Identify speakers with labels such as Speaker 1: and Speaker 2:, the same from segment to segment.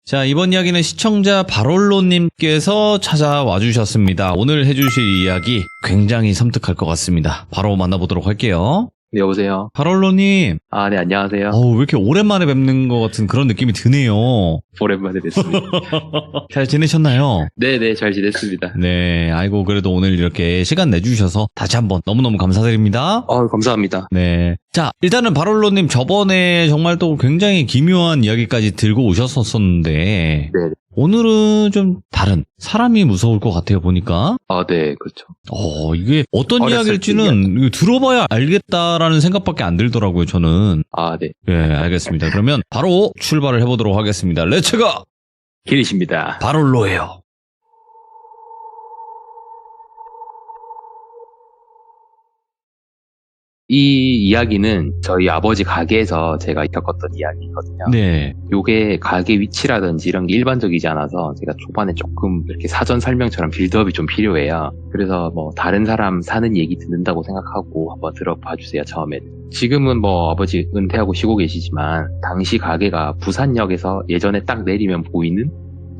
Speaker 1: 자, 이번 이야기는 시청자 바롤로님께서 찾아와 주셨습니다. 오늘 해주실 이야기 굉장히 섬뜩할 것 같습니다. 바로 만나보도록 할게요.
Speaker 2: 네, 여보세요.
Speaker 1: 바롤로님.
Speaker 2: 아, 네, 안녕하세요.
Speaker 1: 왜 이렇게 오랜만에 뵙는 것 같은 그런 느낌이 드네요.
Speaker 2: 오랜만에 뵙습니다.
Speaker 1: 잘 지내셨나요?
Speaker 2: 네네, 잘 지냈습니다.
Speaker 1: 네, 아이고, 그래도 오늘 이렇게 시간 내주셔서 다시 한번 너무너무 감사드립니다.
Speaker 2: 감사합니다.
Speaker 1: 네. 자, 일단은 바롤로님 저번에 정말 또 굉장히 기묘한 이야기까지 들고 오셨었는데.
Speaker 2: 네.
Speaker 1: 오늘은 좀 다른 사람이 무서울 것 같아요, 보니까.
Speaker 2: 네, 그렇죠.
Speaker 1: 이게 어떤 이야기일지는 들어봐야 알겠다라는 생각밖에 안 들더라고요, 저는.
Speaker 2: 네.
Speaker 1: 네, 알겠습니다. 그러면 바로 출발을 해보도록 하겠습니다. 렛츠고!
Speaker 2: 길이십니다.
Speaker 1: 바롤로예요.
Speaker 2: 이 이야기는 저희 아버지 가게에서 제가 겪었던 이야기거든요.
Speaker 1: 네.
Speaker 2: 요게 가게 위치라든지 이런 게 일반적이지 않아서 제가 초반에 조금 이렇게 사전 설명처럼 빌드업이 좀 필요해요. 그래서 다른 사람 사는 얘기 듣는다고 생각하고 한번 들어봐 주세요, 처음에. 지금은 아버지 은퇴하고 쉬고 계시지만 당시 가게가 부산역에서 예전에 딱 내리면 보이는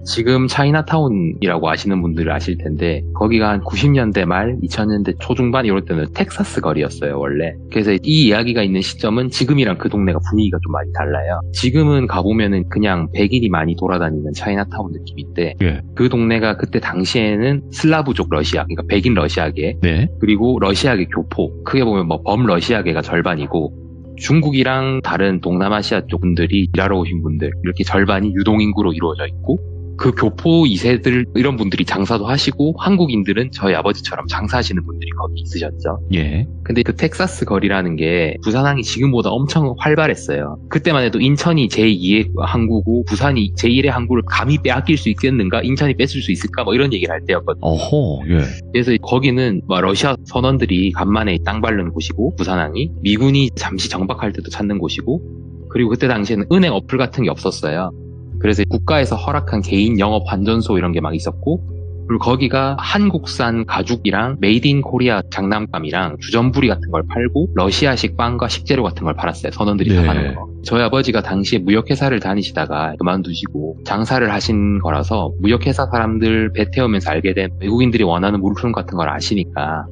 Speaker 2: 지금 차이나타운이라고 아시는 분들 아실 텐데 거기가 한 90년대 말 2000년대 초중반 이럴 때는 텍사스 거리였어요, 원래. 그래서 이 이야기가 있는 시점은 지금이랑 그 동네가 분위기가 좀 많이 달라요. 지금은 가보면은 그냥 백인이 많이 돌아다니는 차이나타운 느낌인데
Speaker 1: 예.
Speaker 2: 그 동네가 그때 당시에는 슬라브족 러시아, 그러니까 백인 러시아계,
Speaker 1: 네.
Speaker 2: 그리고 러시아계 교포, 크게 보면 범러시아계가 절반이고 중국이랑 다른 동남아시아 쪽 분들이 일하러 오신 분들 이렇게 절반이 유동인구로 이루어져 있고 그 교포 2세들 이런 분들이 장사도 하시고 한국인들은 저희 아버지처럼 장사하시는 분들이 거기 있으셨죠.
Speaker 1: 예.
Speaker 2: 근데 그 텍사스 거리라는 게 부산항이 지금보다 엄청 활발했어요. 그때만 해도 인천이 제2의 항구고 부산이 제1의 항구를 감히 빼앗길 수 있겠는가? 인천이 뺏을 수 있을까? 이런 얘기를 할 때였거든요.
Speaker 1: 예.
Speaker 2: 그래서 거기는 러시아 선원들이 간만에 땅 밟는 곳이고 부산항이 미군이 잠시 정박할 때도 찾는 곳이고 그리고 그때 당시에는 은행 어플 같은 게 없었어요. 그래서 국가에서 허락한 개인 영업 환전소 이런 게 막 있었고 그리고 거기가 한국산 가죽이랑 메이드 인 코리아 장난감이랑 주전부리 같은 걸 팔고 러시아식 빵과 식재료 같은 걸 팔았어요. 선원들이 다 파는 거. 저희 아버지가 당시에 무역회사를 다니시다가 그만두시고 장사를 하신 거라서 무역회사 사람들 배 태우면서 알게 된 외국인들이 원하는 물품 같은 걸 아시니까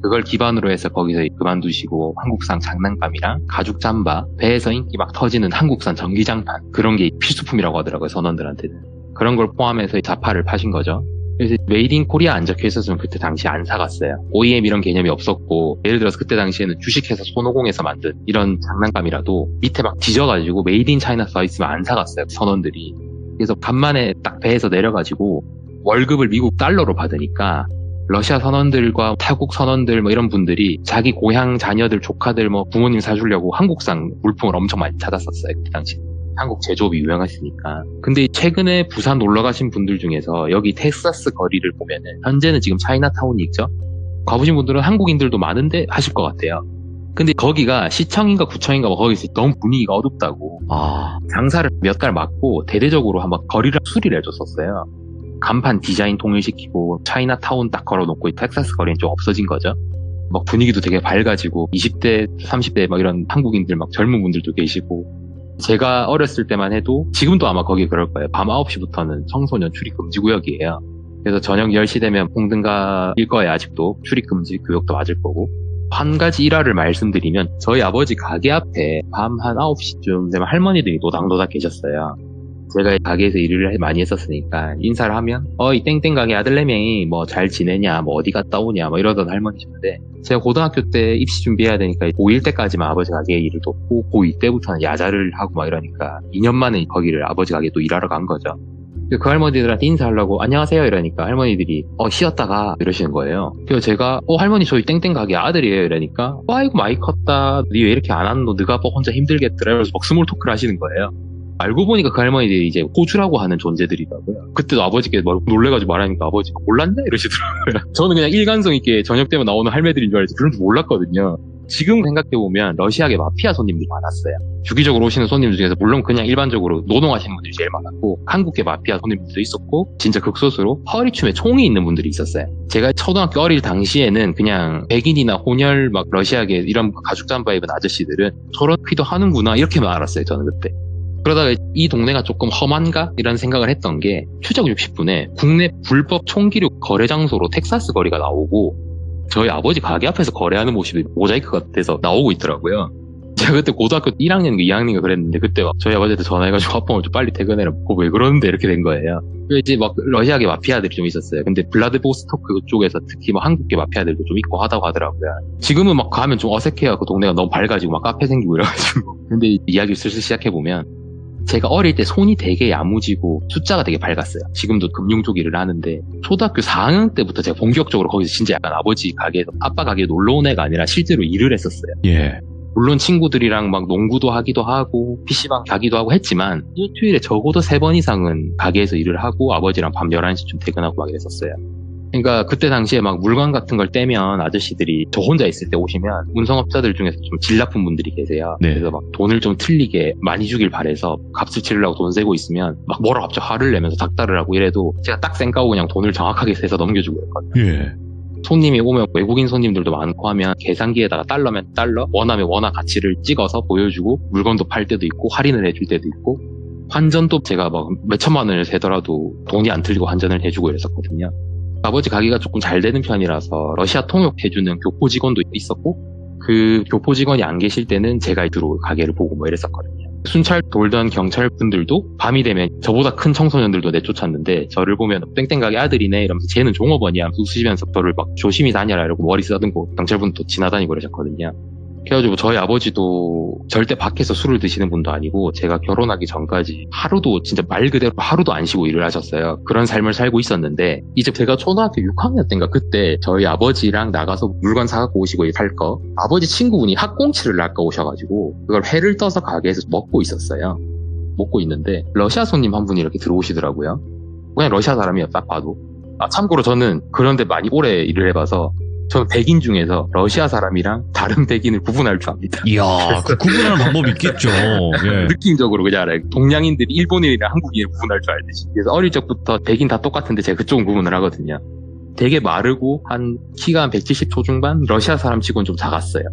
Speaker 2: 그걸 기반으로 해서 거기서 그만두시고 한국산 장난감이랑 가죽 잠바, 배에서 인기 막 터지는 한국산 전기장판 그런 게 필수품이라고 하더라고요, 선원들한테는. 그런 걸 포함해서 자파를 파신 거죠. 그래서 메이드 인 코리아 안 적혀 있었으면 그때 당시에 안 사갔어요. OEM 이런 개념이 없었고 예를 들어서 그때 당시에는 주식회사 손오공에서 만든 이런 장난감이라도 밑에 막 뒤져가지고 메이드 인 차이나 써있으면 안 사갔어요, 선원들이. 그래서 간만에 딱 배에서 내려가지고 월급을 미국 달러로 받으니까 러시아 선원들과 타국 선원들 이런 분들이 자기 고향 자녀들, 조카들 부모님 사주려고 한국산 물품을 엄청 많이 찾았었어요, 그 당시. 한국 제조업이 유명했으니까. 근데 최근에 부산 놀러 가신 분들 중에서 여기 텍사스 거리를 보면은 현재는 지금 차이나타운이 있죠? 가보신 분들은 한국인들도 많은데 하실 것 같아요. 근데 거기가 시청인가 구청인가 거기서 너무 분위기가 어둡다고 장사를 몇 달 막고 대대적으로 한번 거리를 수리를 해줬었어요. 간판 디자인 통일시키고 차이나타운 딱 걸어놓고 텍사스 거리는 좀 없어진 거죠. 분위기도 되게 밝아지고 20대, 30대 이런 한국인들 젊은 분들도 계시고 제가 어렸을 때만 해도 지금도 아마 거기 그럴 거예요. 밤 9시부터는 청소년 출입 금지 구역이에요. 그래서 저녁 10시 되면 홍등가일 거예요. 아직도 출입 금지 구역도 맞을 거고. 한 가지 일화를 말씀드리면 저희 아버지 가게 앞에 밤 한 9시쯤 되면 할머니들이 노닥노닥 계셨어요. 제가 가게에서 일을 많이 했었으니까 인사를 하면 이 땡땡 가게 아들내명이 잘 지내냐 어디 갔다 오냐 이러던 할머니셨는데 제가 고등학교 때 입시 준비해야 되니까 고1 때까지만 아버지 가게에 일을 돕고 고2 때부터는 야자를 하고 이러니까 2년 만에 거기를 아버지 가게에 또 일하러 간 거죠. 그 할머니들한테 인사하려고 안녕하세요 이러니까 할머니들이 쉬었다가 이러시는 거예요. 그래서 제가 할머니 저희 땡땡 가게 아들이에요 이러니까 아이고 많이 컸다 니 왜 이렇게 안 하는 너 너가 혼자 힘들겠더라 이러면서 스몰 토크를 하시는 거예요. 알고 보니까 그 할머니들이 이제 호주라고 하는 존재들이더라고요. 그때도 아버지께 놀래가지고 말하니까 아버지가 몰랐냐? 이러시더라고요. 저는 그냥 일관성 있게 저녁 때만 나오는 할매들인 줄 알지 그런 줄 몰랐거든요. 지금 생각해보면 러시아계 마피아 손님들이 많았어요. 주기적으로 오시는 손님들 중에서 물론 그냥 일반적으로 노동하시는 분들이 제일 많았고 한국계 마피아 손님들도 있었고 진짜 극소수로 허리춤에 총이 있는 분들이 있었어요. 제가 초등학교 어릴 당시에는 그냥 백인이나 혼혈 러시아계 이런 가죽 잠바 입은 아저씨들은 저런 피도 하는구나 이렇게만 알았어요, 저는 그때. 그러다가 이 동네가 조금 험한가? 이런 생각을 했던 게 추적 60분에 국내 불법 총기류 거래 장소로 텍사스 거리가 나오고 저희 아버지 가게 앞에서 거래하는 모습이 모자이크가 돼서 나오고 있더라고요. 제가 그때 고등학교 1학년인가 2학년인가 그랬는데 그때 막 저희 아버지한테 전화해가지고 아빠 오늘 좀 빨리 퇴근해라. 왜 그러는데 이렇게 된 거예요. 이제 막 러시아계 마피아들이 좀 있었어요. 근데 블라디보스토크 쪽에서 특히 막 한국계 마피아들도 좀 있고 하다고 하더라고요. 지금은 막 가면 좀 어색해요. 그 동네가 너무 밝아지고 막 카페 생기고 이래가지고. 근데 이야기를 슬슬 시작해보면 제가 어릴 때 손이 되게 야무지고 숫자가 되게 밝았어요. 지금도 금융 쪽 일을 하는데 초등학교 4학년 때부터 제가 본격적으로 거기서 진짜 약간 아버지 가게에서 아빠 가게에 놀러 온 애가 아니라 실제로 일을 했었어요.
Speaker 1: 예.
Speaker 2: 물론 친구들이랑 막 농구도 하기도 하고 PC방 가기도 하고 했지만 일주일에 적어도 3번 이상은 가게에서 일을 하고 아버지랑 밤 11시쯤 퇴근하고 막 이랬었어요. 그러니까 그때 당시에 막 물건 같은 걸 떼면 아저씨들이 저 혼자 있을 때 오시면 운송업자들 중에서 좀 질 나쁜 분들이 계세요.
Speaker 1: 네.
Speaker 2: 그래서 막 돈을 좀 틀리게 많이 주길 바래서 값을 치르려고 돈 세고 있으면 막 뭐라 갑자기 화를 내면서 닥달을 하고 이래도 제가 딱 쌩까고 그냥 돈을 정확하게 세서 넘겨주고 그랬거든요.
Speaker 1: 예.
Speaker 2: 손님이 오면 외국인 손님들도 많고 하면 계산기에다가 달러면 달러, 원하면 원화 가치를 찍어서 보여주고 물건도 팔 때도 있고 할인을 해줄 때도 있고 환전도 제가 막 몇천만 원을 세더라도 돈이 안 틀리고 환전을 해주고 이랬었거든요. 아버지 가게가 조금 잘 되는 편이라서 러시아 통역해주는 교포 직원도 있었고 그 교포 직원이 안 계실 때는 제가 주로 가게를 보고 뭐 이랬었거든요. 순찰 돌던 경찰분들도 밤이 되면 저보다 큰 청소년들도 내쫓았는데 저를 보면 땡땡 가게 아들이네 이러면서 쟤는 종업원이야 웃으시면서 저를 막 조심히 다녀라 이러고 머리 쓰다듬고 경찰분도 지나다니고 그러셨거든요. 그래가지고 저희 아버지도 절대 밖에서 술을 드시는 분도 아니고 제가 결혼하기 전까지 하루도 진짜 말 그대로 하루도 안 쉬고 일을 하셨어요. 그런 삶을 살고 있었는데 이제 제가 초등학교 6학년 때인가 그때 저희 아버지랑 나가서 물건 사갖고 오시고 살 거 아버지 친구분이 학꽁치를 낚아 오셔가지고 그걸 회를 떠서 가게에서 먹고 있었어요. 먹고 있는데 러시아 손님 한 분이 이렇게 들어오시더라고요. 그냥 러시아 사람이에요 딱 봐도. 참고로 저는 그런데 많이 오래 일을 해봐서 저는 백인 중에서 러시아 사람이랑 다른 백인을 구분할 줄 압니다.
Speaker 1: 이야, 그 구분하는 방법이 있겠죠. 예.
Speaker 2: 느낌적으로 그냥 알아요. 동양인들이 일본인이랑 한국인을 구분할 줄 알듯이. 그래서 어릴 적부터 백인 다 똑같은데 제가 그쪽은 구분을 하거든요. 되게 마르고 키가 한 170 초중반 러시아 사람 치고는 좀 작았어요.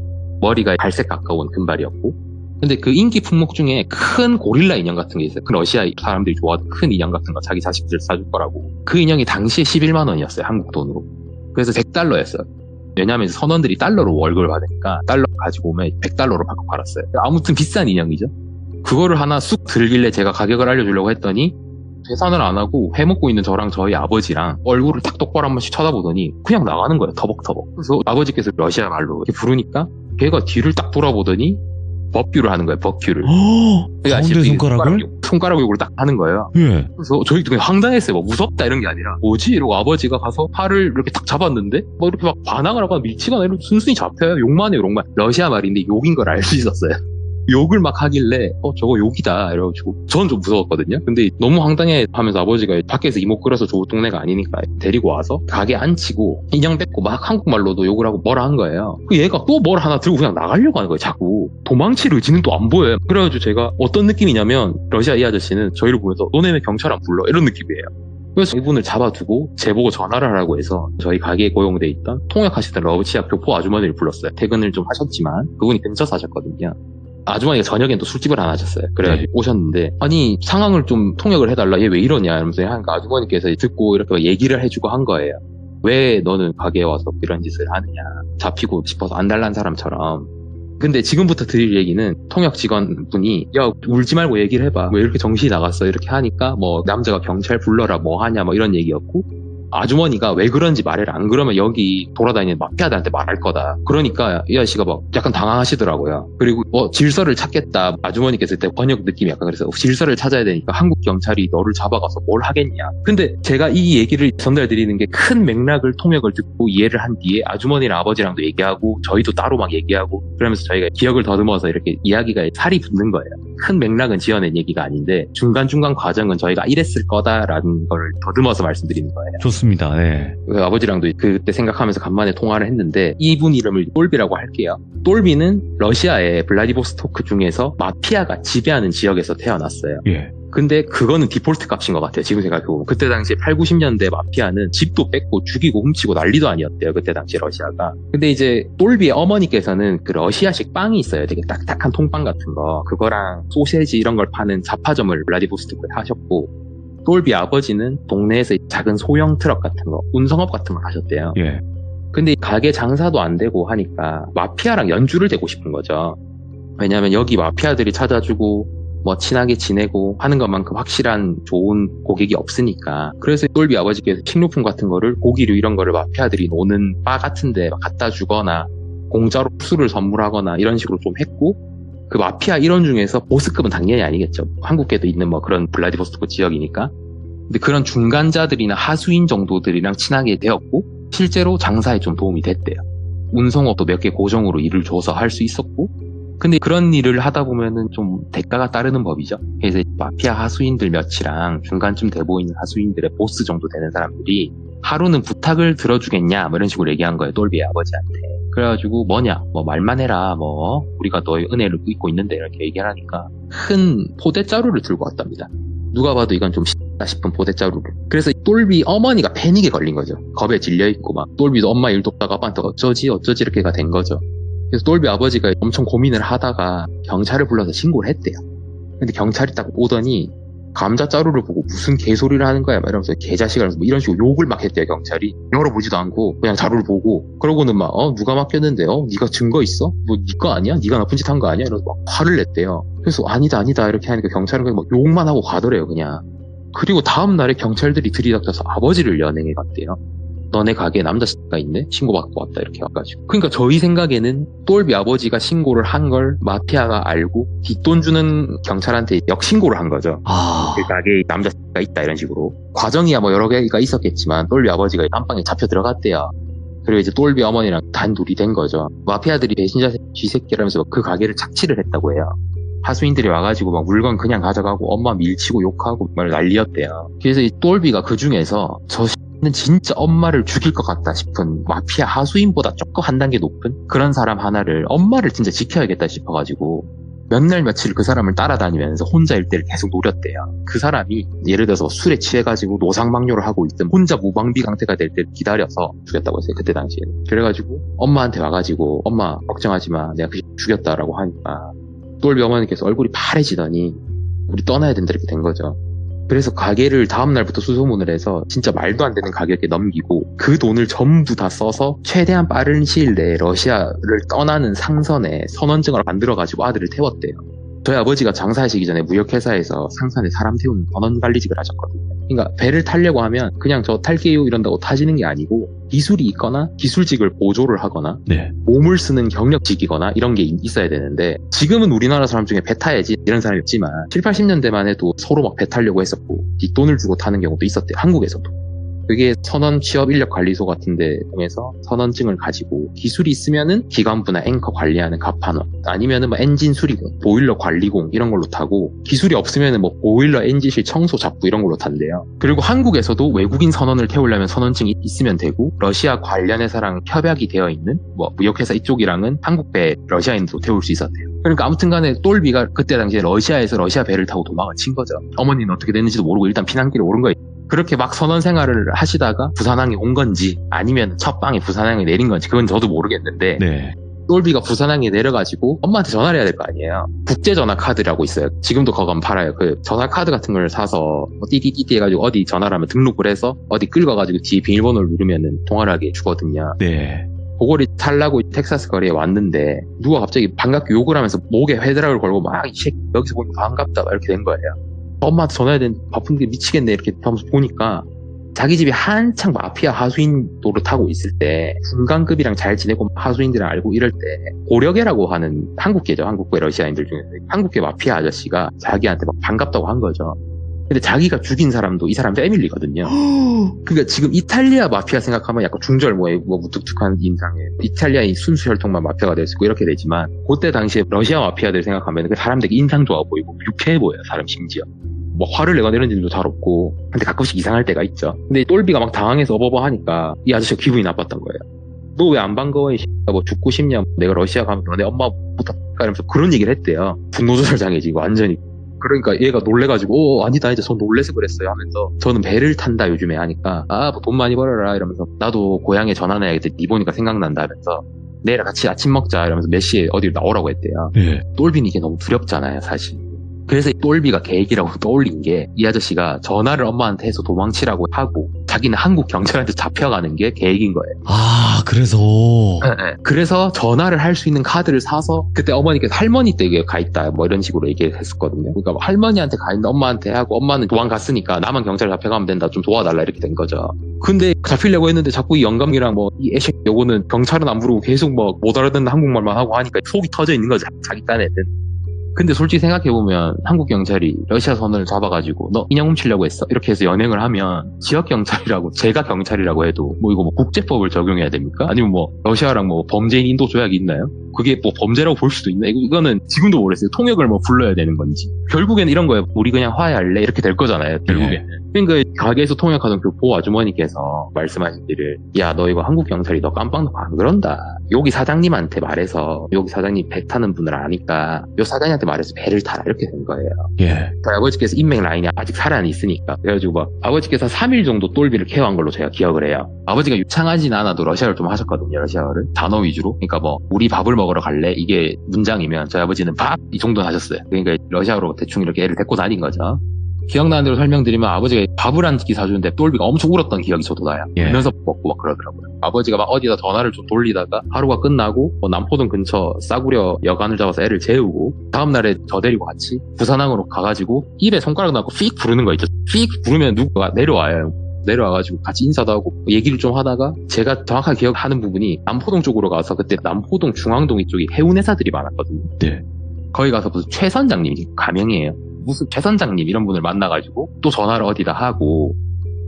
Speaker 2: 머리가 갈색 가까운 금발이었고. 근데 그 인기 품목 중에 큰 고릴라 인형 같은 게 있어요. 그 러시아 사람들이 좋아하는 큰 인형 같은 거 자기 자식들 사줄 거라고. 그 인형이 당시에 11만 원이었어요. 한국 돈으로. 그래서 100달러였어요. 왜냐하면 선원들이 달러로 월급을 받으니까 달러 가지고 오면 100달러로 바꿔 팔았어요. 아무튼 비싼 인형이죠. 그거를 하나 쑥 들길래 제가 가격을 알려주려고 했더니 계산을 안 하고 회 먹고 있는 저랑 저희 아버지랑 얼굴을 딱 똑바로 한 번씩 쳐다보더니 그냥 나가는 거예요. 터벅터벅. 그래서 아버지께서 러시아 말로 이렇게 부르니까 걔가 뒤를 딱 돌아보더니 법규를 하는 거예요. 법규를.
Speaker 1: 가운데 손가락을?
Speaker 2: 손가락 욕을 딱 하는 거예요.
Speaker 1: 예.
Speaker 2: 그래서 저희 그냥 황당했어요. 뭐 무섭다 이런 게 아니라 뭐지? 이러고 아버지가 가서 팔을 이렇게 딱 잡았는데 뭐 이렇게 막 반항을 하거나 밀치거나 이러면 순순히 잡혀요. 욕만 해요. 욕만. 러시아 말인데 욕인 걸 알 수 있었어요. 욕을 막 하길래 저거 욕이다 이래가지고 저는 좀 무서웠거든요. 근데 너무 황당해 하면서 아버지가 밖에서 이모 끓여서 좋을 동네가 아니니까 데리고 와서 가게 앉히고 인형 뺏고 막 한국말로도 욕을 하고 뭐라 한 거예요. 얘가 또 뭘 하나 들고 그냥 나가려고 하는 거예요. 자꾸 도망칠 의지는 또 안 보여요. 그래가지고 제가 어떤 느낌이냐면 러시아 이 아저씨는 저희를 보면서 너네는 경찰 안 불러 이런 느낌이에요. 그래서 이분을 잡아두고 제보고 전화를 하라고 해서 저희 가게에 고용돼 있던 통역하시던 러시아 교포 아주머니를 불렀어요. 퇴근을 좀 하셨지만 그분이 근처서 하셨거든요. 아주머니가 저녁엔 또 술집을 안 하셨어요. 그래가지고 오셨는데 아니 상황을 좀 통역을 해달라. 얘 왜 이러냐 이러면서 하니까 아주머니께서 듣고 이렇게 얘기를 해주고 한 거예요. 왜 너는 가게에 와서 이런 짓을 하느냐. 잡히고 싶어서 안달난 사람처럼. 근데 지금부터 드릴 얘기는 통역 직원분이 야 울지 말고 얘기를 해봐. 왜 이렇게 정신이 나갔어 이렇게 하니까 뭐 남자가 경찰 불러라 뭐 하냐 뭐 이런 얘기였고 아주머니가 왜 그런지 말해라. 안 그러면 여기 돌아다니는 마피아들한테 말할 거다. 그러니까 이 아저씨가 막 약간 당황하시더라고요. 그리고 질서를 찾겠다. 아주머니께서 그때 번역 느낌이 약간 그래서 질서를 찾아야 되니까 한국 경찰이 너를 잡아가서 뭘 하겠냐. 근데 제가 이 얘기를 전달드리는 게 큰 맥락을 통역을 듣고 이해를 한 뒤에 아주머니랑 아버지랑도 얘기하고 저희도 따로 막 얘기하고 그러면서 저희가 기억을 더듬어서 이렇게 이야기가 살이 붙는 거예요. 큰 맥락은 지어낸 얘기가 아닌데 중간중간 과정은 저희가 이랬을 거다라는 걸 더듬어서 말씀드리는 거예요.
Speaker 1: 좋습니다. 네.
Speaker 2: 아버지랑도 그때 생각하면서 간만에 통화를 했는데 이분 이름을 똘비라고 할게요. 똘비는 러시아의 블라디보스토크 중에서 마피아가 지배하는 지역에서 태어났어요.
Speaker 1: 예.
Speaker 2: 근데 그거는 디폴트 값인 것 같아요. 지금 생각해보면. 그때 당시에 8, 90년대 마피아는 집도 뺏고 죽이고 훔치고 난리도 아니었대요. 그때 당시 러시아가. 근데 이제 돌비의 어머니께서는 그 러시아식 빵이 있어요. 되게 딱딱한 통빵 같은 거. 그거랑 소세지 이런 걸 파는 잡화점을 블라디보스토크에 하셨고, 돌비 아버지는 동네에서 작은 소형 트럭 같은 거, 운송업 같은 걸 하셨대요.
Speaker 1: 예.
Speaker 2: 근데 가게 장사도 안 되고 하니까 마피아랑 연주를 대고 싶은 거죠. 왜냐하면 여기 마피아들이 찾아주고 뭐 친하게 지내고 하는 것만큼 확실한 좋은 고객이 없으니까. 그래서 돌비 아버지께서 식료품 같은 거를 고기류 이런 거를 마피아들이 노는 바 같은 데 갖다 주거나 공짜로 술을 선물하거나 이런 식으로 좀 했고, 그 마피아 일원 중에서 보스급은 당연히 아니겠죠. 한국에도 있는 뭐 그런 블라디보스토크 지역이니까. 근데 그런 중간자들이나 하수인 정도들이랑 친하게 되었고, 실제로 장사에 좀 도움이 됐대요. 운송업도 몇 개 고정으로 일을 줘서 할 수 있었고, 근데 그런 일을 하다 보면은 좀 대가가 따르는 법이죠. 그래서 마피아 하수인들 몇이랑 중간쯤 돼 보이는 하수인들의 보스 정도 되는 사람들이 하루는 부탁을 들어주겠냐 뭐 이런 식으로 얘기한 거예요. 돌비의 아버지한테. 그래가지고 뭐냐 뭐 말만 해라 뭐 우리가 너의 은혜를 잊고 있는데 이렇게 얘기를 하니까 큰 포대자루를 들고 왔답니다. 누가 봐도 이건 좀 X다 싶은 포대자루를. 그래서 돌비 어머니가 패닉에 걸린 거죠. 겁에 질려있고 막 돌비도 엄마 일 돕다가 아빠한테 어쩌지 이렇게가 된 거죠. 그래서 돌비 아버지가 엄청 고민을 하다가 경찰을 불러서 신고를 했대요. 근데 경찰이 딱 오더니 감자자루를 보고 무슨 개소리를 하는 거야 막 이러면서 개자식이라면서 뭐 이런 식으로 욕을 막 했대요. 경찰이 열어보지도 않고 그냥 자루를 보고, 그러고는 막 누가 맡겼는데 네가 증거 있어? 뭐 네 거 아니야? 네가 나쁜 짓 한 거 아니야? 이러면서 막 화를 냈대요. 그래서 아니다 이렇게 하니까 경찰은 그냥 막 욕만 하고 가더래요 그냥. 그리고 다음 날에 경찰들이 들이닥쳐서 아버지를 연행해 갔대요. 너네 가게에 남자가 있네? 신고받고 왔다 이렇게 와가지고. 그러니까 저희 생각에는 돌비 아버지가 신고를 한 걸 마피아가 알고 뒷돈 주는 경찰한테 역신고를 한 거죠. 그 가게에 남자가 있다 이런 식으로. 과정이야 뭐 여러 개가 있었겠지만 돌비 아버지가 안방에 잡혀 들어갔대요. 그리고 이제 돌비 어머니랑 단둘이 된 거죠. 마피아들이 배신자 쥐새끼라면서 그 가게를 착취를 했다고 해요. 하수인들이 와가지고 막 물건 그냥 가져가고 엄마 밀치고 욕하고 막 난리였대요. 그래서 이 돌비가 그 중에서 는 진짜 엄마를 죽일 것 같다 싶은 마피아 하수인보다 조금 한 단계 높은 그런 사람 하나를, 엄마를 진짜 지켜야겠다 싶어가지고 몇 날 며칠 그 사람을 따라다니면서 혼자 일대를 계속 노렸대요. 그 사람이 예를 들어서 술에 취해가지고 노상방뇨를 하고 있든 혼자 무방비 상태가 될 때 기다려서 죽였다고 했어요. 그때 당시에. 그래가지고 엄마한테 와가지고 엄마 걱정하지 마 내가 그 죽였다라고 하니까 돌비 어머니께서 얼굴이 파래지더니 우리 떠나야 된다 이렇게 된 거죠. 그래서 가게를 다음날부터 수소문을 해서 진짜 말도 안 되는 가격에 넘기고 그 돈을 전부 다 써서 최대한 빠른 시일 내에 러시아를 떠나는 상선에 선원증을 만들어가지고 아들을 태웠대요. 저희 아버지가 장사하시기 전에 무역회사에서 상선에 사람 태우는 선원관리직을 하셨거든요. 그러니까 배를 타려고 하면 그냥 저 탈게요 이런다고 타지는 게 아니고 기술이 있거나 기술직을 보조를 하거나 몸을 쓰는 경력직이거나 이런 게 있어야 되는데, 지금은 우리나라 사람 중에 배 타야지 이런 사람이 없지만 7, 80년대만 해도 서로 막 배 타려고 했었고 뒷돈을 주고 타는 경우도 있었대요. 한국에서도. 그게 선원 취업 인력 관리소 같은 데 통해서 선원증을 가지고 기술이 있으면은 기관부나 앵커 관리하는 갑판원, 아니면은 뭐 엔진 수리공, 보일러 관리공 이런 걸로 타고, 기술이 없으면은 뭐 보일러 엔진실 청소 잡부 이런 걸로 탄대요. 그리고 한국에서도 외국인 선원을 태우려면 선원증이 있으면 되고, 러시아 관련 회사랑 협약이 되어 있는 뭐 무역회사 이쪽이랑은 한국 배 러시아인도 태울 수 있었대요. 그러니까 아무튼 간에 돌비가 그때 당시에 러시아에서 러시아 배를 타고 도망을 친 거죠. 어머니는 어떻게 됐는지도 모르고 일단 피난길에 오른 거예요. 그렇게 막 선원 생활을 하시다가 부산항에 온 건지 아니면 첫 방에 부산항에 내린 건지 그건 저도 모르겠는데, 돌비가 부산항에 내려가지고 엄마한테 전화를 해야 될 거 아니에요. 국제전화 카드라고 있어요. 지금도 그거 팔아요. 그 전화 카드 같은 걸 사서 뭐 띠띠띠띠 해가지고 어디 전화를 하면 등록을 해서 어디 끌어가지고 뒤에 비밀번호를 누르면은 통화를 하게 주거든요. 그거를 살라고 텍사스 거리에 왔는데 누가 갑자기 반갑게 욕을 하면서 목에 회드락을 걸고 막 이 새끼 여기서 보니까 반갑다 이렇게 된 거예요. 엄마한테 전화해야 되는데 바쁜데 미치겠네 이렇게 하면서 보니까 자기 집이 한창 마피아 하수인 노릇하고 있을 때 중간급이랑 잘 지내고 하수인들을 알고 이럴 때 고려계라고 하는 한국계죠. 한국계 러시아인들 중에 한국계 마피아 아저씨가 자기한테 막 반갑다고 한 거죠. 근데 자기가 죽인 사람도 이 사람 패밀리거든요. 그러니까 지금 이탈리아 마피아 생각하면 약간 중절모에 뭐 무뚝뚝한 인상에 이탈리아의 순수 혈통만 마피아가 될 수 있고 이렇게 되지만, 그때 당시에 러시아 마피아들 생각하면 그 사람 되게 인상 좋아 보이고 유쾌해 보여요. 사람 심지어. 뭐 화를 내거나 이런 일도 잘 없고, 근데 가끔씩 이상할 때가 있죠. 근데 돌비가 막 당황해서 어버버 하니까 이 아저씨가 기분이 나빴던 거예요. 너 왜 안 반가워? 뭐 죽고 싶냐? 내가 러시아 가면 너네 엄마 못할까? 이러면서 그런 얘기를 했대요. 분노 조절 장애지 완전히. 그러니까 얘가 놀래가지고 아니다 이제 저 놀래서 그랬어요 하면서 저는 배를 탄다 요즘에 하니까 뭐 돈 많이 벌어라 이러면서 나도 고향에 전화해야겠지 니 보니까 생각난다 하면서 내일 같이 아침 먹자 이러면서 몇 시에 어디로 나오라고 했대요. 똘비는 이게 너무 두렵잖아요 사실. 그래서 이 똘비가 계획이라고 떠올린 게 이 아저씨가 전화를 엄마한테 해서 도망치라고 하고 자기는 한국 경찰한테 잡혀가는 게 계획인 거예요.
Speaker 1: 그래서.
Speaker 2: 네. 그래서 전화를 할 수 있는 카드를 사서 그때 어머니께서 할머니 댁에 가 있다 뭐 이런 식으로 얘기했었거든요. 그러니까 할머니한테 가 있는데 엄마한테 하고 엄마는 도망갔으니까 나만 경찰 잡혀가면 된다 좀 도와달라 이렇게 된 거죠. 근데 잡히려고 했는데 자꾸 이 영감이랑 뭐 이 애식 요거는 경찰은 안 부르고 계속 뭐 못 알아듣는 한국말만 하고 하니까 속이 터져 있는 거죠. 자기 딴에는. 근데 솔직히 생각해보면 한국 경찰이 러시아 선을 잡아가지고 너 인형 훔치려고 했어 이렇게 해서 연행을 하면 지역 경찰이라고 제가 경찰이라고 해도 뭐 이거 뭐 국제법을 적용해야 됩니까? 아니면 뭐 러시아랑 뭐 범죄인 인도 조약이 있나요? 그게 뭐 범죄라고 볼 수도 있나? 이거는 지금도 모르겠어요. 통역을 뭐 불러야 되는 건지. 결국엔 이런 거예요. 우리 그냥 화해할래 이렇게 될 거잖아요. 결국엔. 그러니까 가게에서 통역하던 그 보 아주머니께서 말씀하시기를 야 너 이거 한국 경찰이 너 깜빡 놓고 안 그런다. 여기 사장님한테 말해서 여기 사장님 배 타는 분을 아니까 요 사장님한테 말해서 배를 타라 이렇게 된 거예요. 저희 아버지께서 인맥 라인이 아직 살아있으니까 그래가지고 막 아버지께서 3일 정도 똘비를 케어한 걸로 제가 기억을 해요. 아버지가 유창하진 않아도 러시아를 좀 하셨거든요. 러시아어를 단어 위주로. 그러니까 뭐 우리 밥을 먹으러 갈래 이게 문장이면 저희 아버지는 밥 이 정도는 하셨어요. 그러니까 러시아로 대충 이렇게 애를 데리고 다닌 거죠. 기억나는 대로 설명드리면 아버지가 밥을 한 끼 사주는데 똘비가 엄청 울었던 기억이 저도 나요. 울면서 먹고 막 그러더라고요. 아버지가 막 어디다 전화를 좀 돌리다가 하루가 끝나고 뭐 남포동 근처 싸구려 여관을 잡아서 애를 재우고 다음날에 저 데리고 같이 부산항으로 가가지고 입에 손가락 넣고 휙 부르는 거 있죠. 휙 부르면 누가 내려와요. 내려와가지고 같이 인사도 하고 얘기를 좀 하다가 제가 정확하게 기억하는 부분이 남포동 쪽으로 가서 그때 남포동 중앙동 이쪽이 해운회사들이 많았거든요. 거기 가서 무슨 최 선장님이 가명이에요. 무슨 최 선장님 이런 분을 만나가지고 또 전화를 어디다 하고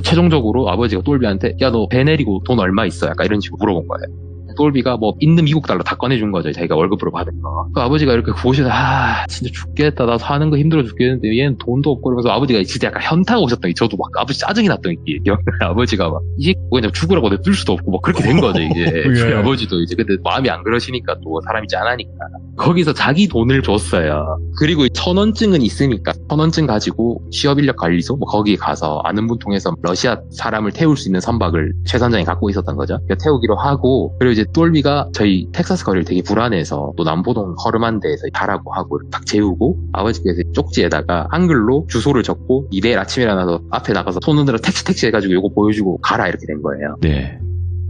Speaker 2: 최종적으로 아버지가 똘비한테 야 너 배 내리고 돈 얼마 있어? 약간 이런 식으로 물어본 거예요. 똘비가 뭐 있는 미국 달러 다 꺼내준 거죠. 자기가 월급으로 받은 거. 그 아버지가 이렇게 보시다 진짜 죽겠다. 나 사는 거 힘들어 죽겠는데 얘는 돈도 없고 그러면서 아버지가 진짜 약간 현타가 오셨던 게 저도 막 아버지 짜증이 났던 게 아버지가 막 이제 그냥 죽으라고 내둘 수도 없고 막 그렇게 된 거죠 이제. 저희 아버지도 이제 근데 마음이 안 그러시니까 또 사람이 짠하니까 거기서 자기 돈을 줬어요. 그리고 1,000원증은 있으니까 1,000원증 가지고 취업인력관리소 뭐 거기에 가서 아는 분 통해서 러시아 사람을 태울 수 있는 선박을 최 선장이 갖고 있었던 거죠. 태우기로 하고 그리고 이제 똘비가 저희 텍사스 거리를 되게 불안해서 또 남포동 허름한 데에서 가라고 하고 딱 재우고 아버지께서 쪽지에다가 한글로 주소를 적고 내일 아침에 일어나서 앞에 나가서 손 흔들어 택시 해가지고 요거 보여주고 가라 이렇게 된 거예요.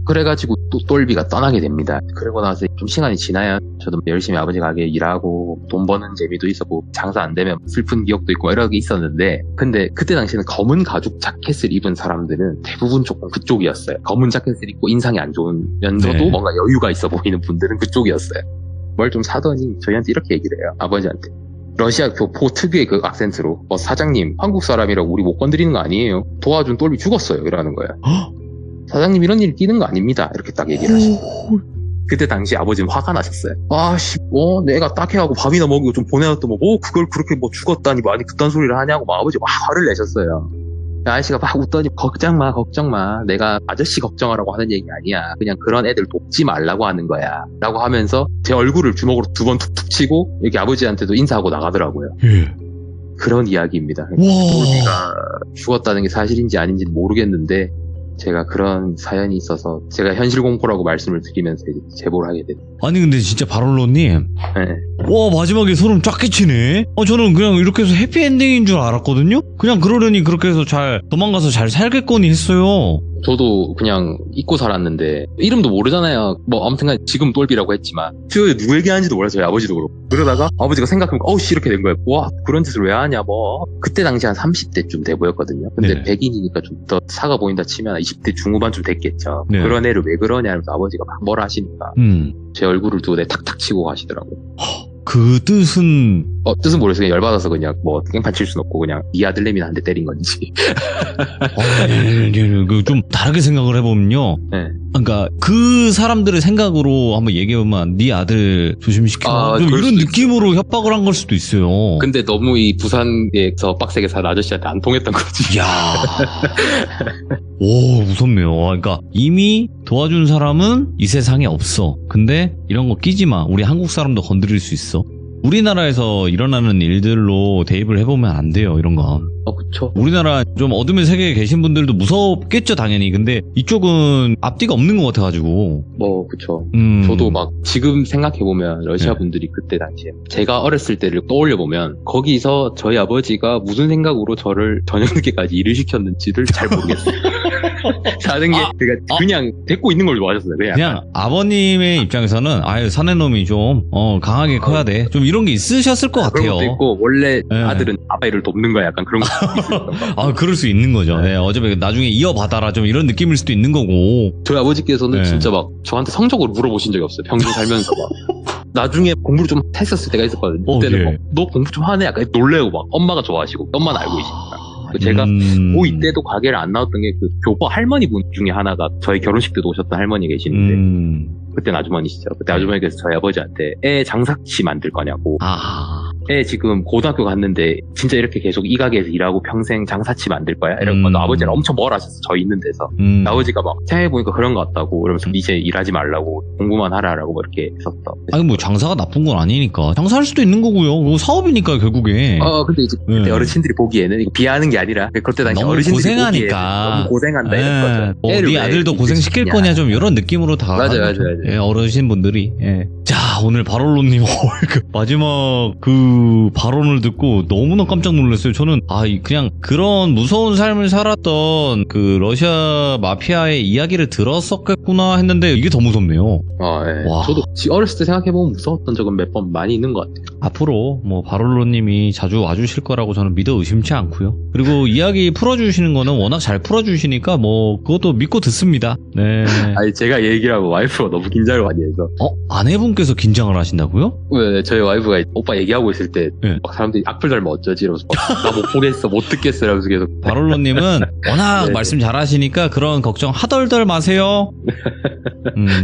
Speaker 2: 그래가지고 또 똘비가 떠나게 됩니다. 그러고 나서 좀 시간이 지나야 저도 열심히 아버지 가게에 일하고 돈 버는 재미도 있었고 장사 안 되면 슬픈 기억도 있고 여러 개 있었는데 근데 그때 당시에는 검은 가죽 자켓을 입은 사람들은 대부분 조금 그쪽이었어요. 검은 자켓을 입고 인상이 안 좋으면서도 뭔가 여유가 있어 보이는 분들은 그쪽이었어요. 뭘 좀 사더니 저희한테 이렇게 얘기를 해요. 아버지한테. 러시아 교포 특유의 그 악센트로 사장님 한국 사람이라고 우리 못 건드리는 거 아니에요. 도와준 똘비 죽었어요. 이러는 거예요. 사장님 이런 일 끼는 거 아닙니다. 이렇게 딱 얘기를 하시고 그때 당시 아버지는 화가 나셨어요. 내가 딱해하고 밥이나 먹이고 좀 보내놨더니 그걸 그렇게 죽었다니 아니 그딴 소리를 하냐고 아버지 막 화를 내셨어요. 아저씨가 막 웃더니 걱정 마 내가 아저씨 걱정하라고 하는 얘기 아니야. 그냥 그런 애들 돕지 말라고 하는 거야 라고 하면서 제 얼굴을 주먹으로 2번 툭툭 치고 이렇게 아버지한테도 인사하고 나가더라고요. 그런 이야기입니다. 똘비가 죽었다는 게 사실인지 아닌지는 모르겠는데 제가 그런 사연이 있어서 제가 현실 공포라고 말씀을 드리면서 제보를 하게 됐어요.
Speaker 1: 아니 근데 진짜 바롤로님 와 마지막에 소름 쫙 끼치네. 저는 그냥 이렇게 해서 해피엔딩인 줄 알았거든요. 그냥 그러려니 그렇게 해서 잘 도망가서 잘 살겠거니 했어요.
Speaker 2: 저도 그냥 잊고 살았는데 이름도 모르잖아요. 아무튼간 지금 똘비라고 했지만 누구 얘기하는지도 몰라요. 저희 아버지도 그렇고 그러다가 아버지가 생각해보니까 이렇게 된 거예요. 그런 짓을 왜 하냐 그때 당시 한 30대쯤 돼 보였거든요. 근데 백인이니까 좀 더 사가 보인다 치면 20대 중후반쯤 됐겠죠. 그런 애를 왜 그러냐 하면서 아버지가 막 뭐라 하시니까 제 얼굴을 두고 탁탁 치고 가시더라고요.
Speaker 1: 그 뜻은
Speaker 2: 뜻은 모르겠어요. 열받아서 그냥 깽판 칠 순 없고 그냥 이 아들내미나 한 대 때린 건지.
Speaker 1: 좀 다르게 생각을 해보면요. 그러니까 그 사람들의 생각으로 한번 얘기해보면 네 아들 조심시켜. 좀 이런 느낌으로 협박을 한 걸 수도 있어요.
Speaker 2: 근데 너무 이 부산에서 빡세게 산 아저씨한테 안 통했던 거지.
Speaker 1: 이야. 오 무섭네요. 그러니까 이미 도와준 사람은 이 세상에 없어. 근데 이런 거 끼지 마. 우리 한국 사람도 건드릴 수 있어. 우리나라에서 일어나는 일들로 대입을 해보면 안 돼요, 이런 건.
Speaker 2: 그쵸.
Speaker 1: 우리나라 좀 어둠의 세계에 계신 분들도 무섭겠죠, 당연히. 근데 이쪽은 앞뒤가 없는 것 같아가지고.
Speaker 2: 그쵸.
Speaker 1: 음.
Speaker 2: 저도 막 지금 생각해보면 러시아
Speaker 1: 네.
Speaker 2: 분들이 그때 당시에 제가 어렸을 때를 떠올려보면 거기서 저희 아버지가 무슨 생각으로 저를 저녁 늦게까지 일을 시켰는지를 잘 모르겠어요. 사는 게 그냥 데리고 있는 걸 좋아하셨어요.
Speaker 1: 그냥 아버님의 입장에서는 아유 사내놈이 좀 강하게 커야 돼. 좀 이런 게 있으셨을 것
Speaker 2: 그런
Speaker 1: 같아요.
Speaker 2: 것도 있고 원래
Speaker 1: 네.
Speaker 2: 아들은 아빠 일을 돕는 거야. 약간 그런 것도 있어요.
Speaker 1: 아 그럴 수 있는 거죠. 네, 어차피 나중에 이어받아라 좀 이런 느낌일 수도 있는 거고.
Speaker 2: 저희 아버지께서는
Speaker 1: 네.
Speaker 2: 진짜 막 저한테 성적으로 물어보신 적이 없어요. 평생 살면서 막. 나중에 공부를 좀 했었을 때가 있었거든요. 그때는
Speaker 1: 예.
Speaker 2: 막, 너 공부 좀 하네? 약간 놀래고 막 엄마가 좋아하시고 엄마는 알고 계시니까. 제가 고2 때도 가게를 안 나왔던 게 그 교포 할머니 분 중에 하나가 저희 결혼식 때도 오셨던 할머니 계시는데 그때는 아주머니시죠. 그때 아주머니께서 저희 아버지한테 애 장사치 만들 거냐고. 애 지금 고등학교 갔는데 진짜 이렇게 계속 이 가게에서 일하고 평생 장사치 만들 거야? 이러면 아버지는 엄청 뭘 하셨어. 저 있는 데서. 아버지가 막 생각해보니까 그런 것 같다고. 그러면서 이제 일하지 말라고 공부만 하라라고 뭐 이렇게 했었어.
Speaker 1: 아니 뭐 장사가 나쁜 건 아니니까 장사할 수도 있는 거고요. 그거 사업이니까 결국에.
Speaker 2: 근데 이제 그때 어르신들이 보기에는 이거 비하하는 게 아니라 그때 당시
Speaker 1: 너무
Speaker 2: 어르신들이
Speaker 1: 고생하니까.
Speaker 2: 너무 고생한다 이런 거죠.
Speaker 1: 네 아들도 고생 시킬 거냐 좀 이런 느낌으로 다.
Speaker 2: 맞아요.
Speaker 1: 예, 어르신 분들이. 예. 자 오늘 바롤로님 마지막 그 발언을 듣고 너무나 깜짝 놀랐어요. 저는 그냥 그런 무서운 삶을 살았던 그 러시아 마피아의 이야기를 들었었겠구나 했는데 이게 더 무섭네요.
Speaker 2: 예.
Speaker 1: 와.
Speaker 2: 저도 어렸을 때 생각해보면 무서웠던 적은 몇 번 많이 있는 것 같아요.
Speaker 1: 앞으로 뭐 바롤로님이 자주 와주실 거라고 저는 믿어 의심치 않고요. 그리고 이야기 풀어주시는 거는 워낙 잘 풀어주시니까 뭐 그것도 믿고 듣습니다. 네.
Speaker 2: 아니 제가 얘기를 하고 와이프가 너무 긴장을 많이 해서.
Speaker 1: 아내분께서 긴장을 하신다고요?
Speaker 2: 왜 저희 와이프가 오빠 얘기하고 있을 때
Speaker 1: 네.
Speaker 2: 막 사람들이 악플 달면 어쩌지 이러면서 나 못 보겠어 못 듣겠어 이러면서 계속.
Speaker 1: 바롤로님은 워낙
Speaker 2: 네. 말씀
Speaker 1: 말씀 잘하시니까 그런 걱정 하덜덜 마세요.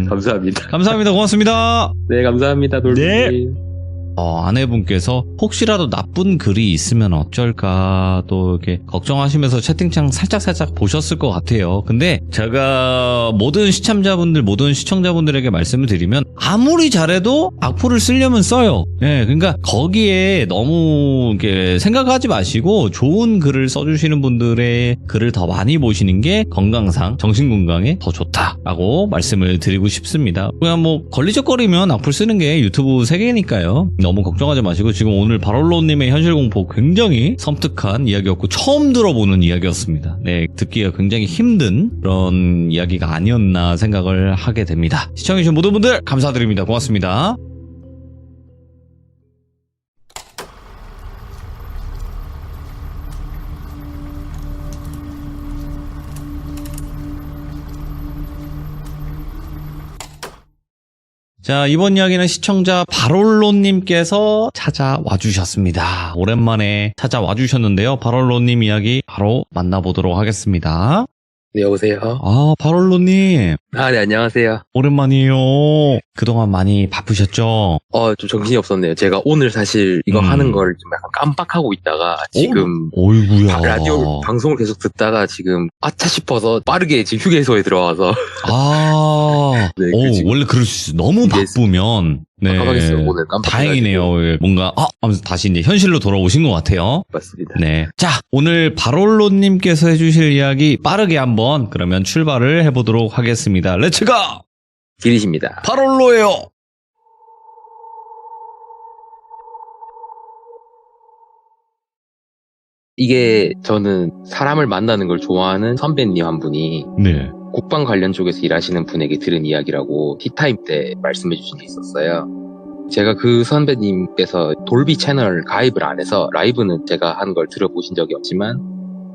Speaker 2: 감사합니다.
Speaker 1: 감사합니다. 고맙습니다.
Speaker 2: 네 감사합니다 돌비.
Speaker 1: 네. 아내분께서 혹시라도 나쁜 글이 있으면 어쩔까 또 이렇게 걱정하시면서 채팅창 살짝 보셨을 것 같아요. 근데 제가 모든 시청자분들 모든 시청자분들에게 말씀을 드리면 아무리 잘해도 악플을 쓰려면 써요. 예, 그러니까 거기에 너무 이렇게 생각하지 마시고 좋은 글을 써주시는 분들의 글을 더 많이 보시는 게 건강상 정신 건강에 더 좋다라고 말씀을 드리고 싶습니다. 그냥 뭐 걸리적거리면 악플 쓰는 게 유튜브 세계니까요. 너무 걱정하지 마시고 지금 오늘 바롤로님의 현실공포 굉장히 섬뜩한 이야기였고 처음 들어보는 이야기였습니다. 네, 듣기가 굉장히 힘든 그런 이야기가 아니었나 생각을 하게 됩니다. 시청해주신 모든 분들 감사드립니다. 고맙습니다. 자, 이번 이야기는 시청자 바롤로님께서 찾아와 주셨습니다. 오랜만에 찾아와 주셨는데요. 바롤로님 이야기 바로 만나보도록 하겠습니다.
Speaker 2: 네 여보세요.
Speaker 1: 바롤로님.
Speaker 2: 네 안녕하세요.
Speaker 1: 오랜만이에요. 그동안 많이 바쁘셨죠?
Speaker 2: 좀 정신이 없었네요. 제가 오늘 사실 이거 하는 걸 좀 약간 깜빡하고 있다가 지금
Speaker 1: 어이구야.
Speaker 2: 라디오 방송을 계속 듣다가 지금 아차 싶어서 빠르게 지금 휴게소에 들어와서 네,
Speaker 1: 원래 그럴 수 있어요. 너무 바쁘면. 네.
Speaker 2: 깜빡했어요. 오늘 깜빡.
Speaker 1: 다행이네요. 예, 뭔가 하면서 다시 이제 현실로 돌아오신 것 같아요.
Speaker 2: 맞습니다.
Speaker 1: 네. 자, 오늘 바롤로님께서 해주실 이야기 빠르게 한번 그러면 출발을 해보도록 하겠습니다. 렛츠고!
Speaker 2: 길이십니다.
Speaker 1: 바롤로예요.
Speaker 2: 이게 저는 사람을 만나는 걸 좋아하는 선배님 한 분이
Speaker 1: 네.
Speaker 2: 국방 관련 쪽에서 일하시는 분에게 들은 이야기라고 티타임 때 말씀해 주신 게 있었어요. 제가 그 선배님께서 돌비 채널 가입을 안 해서 라이브는 제가 한 걸 들어보신 적이 없지만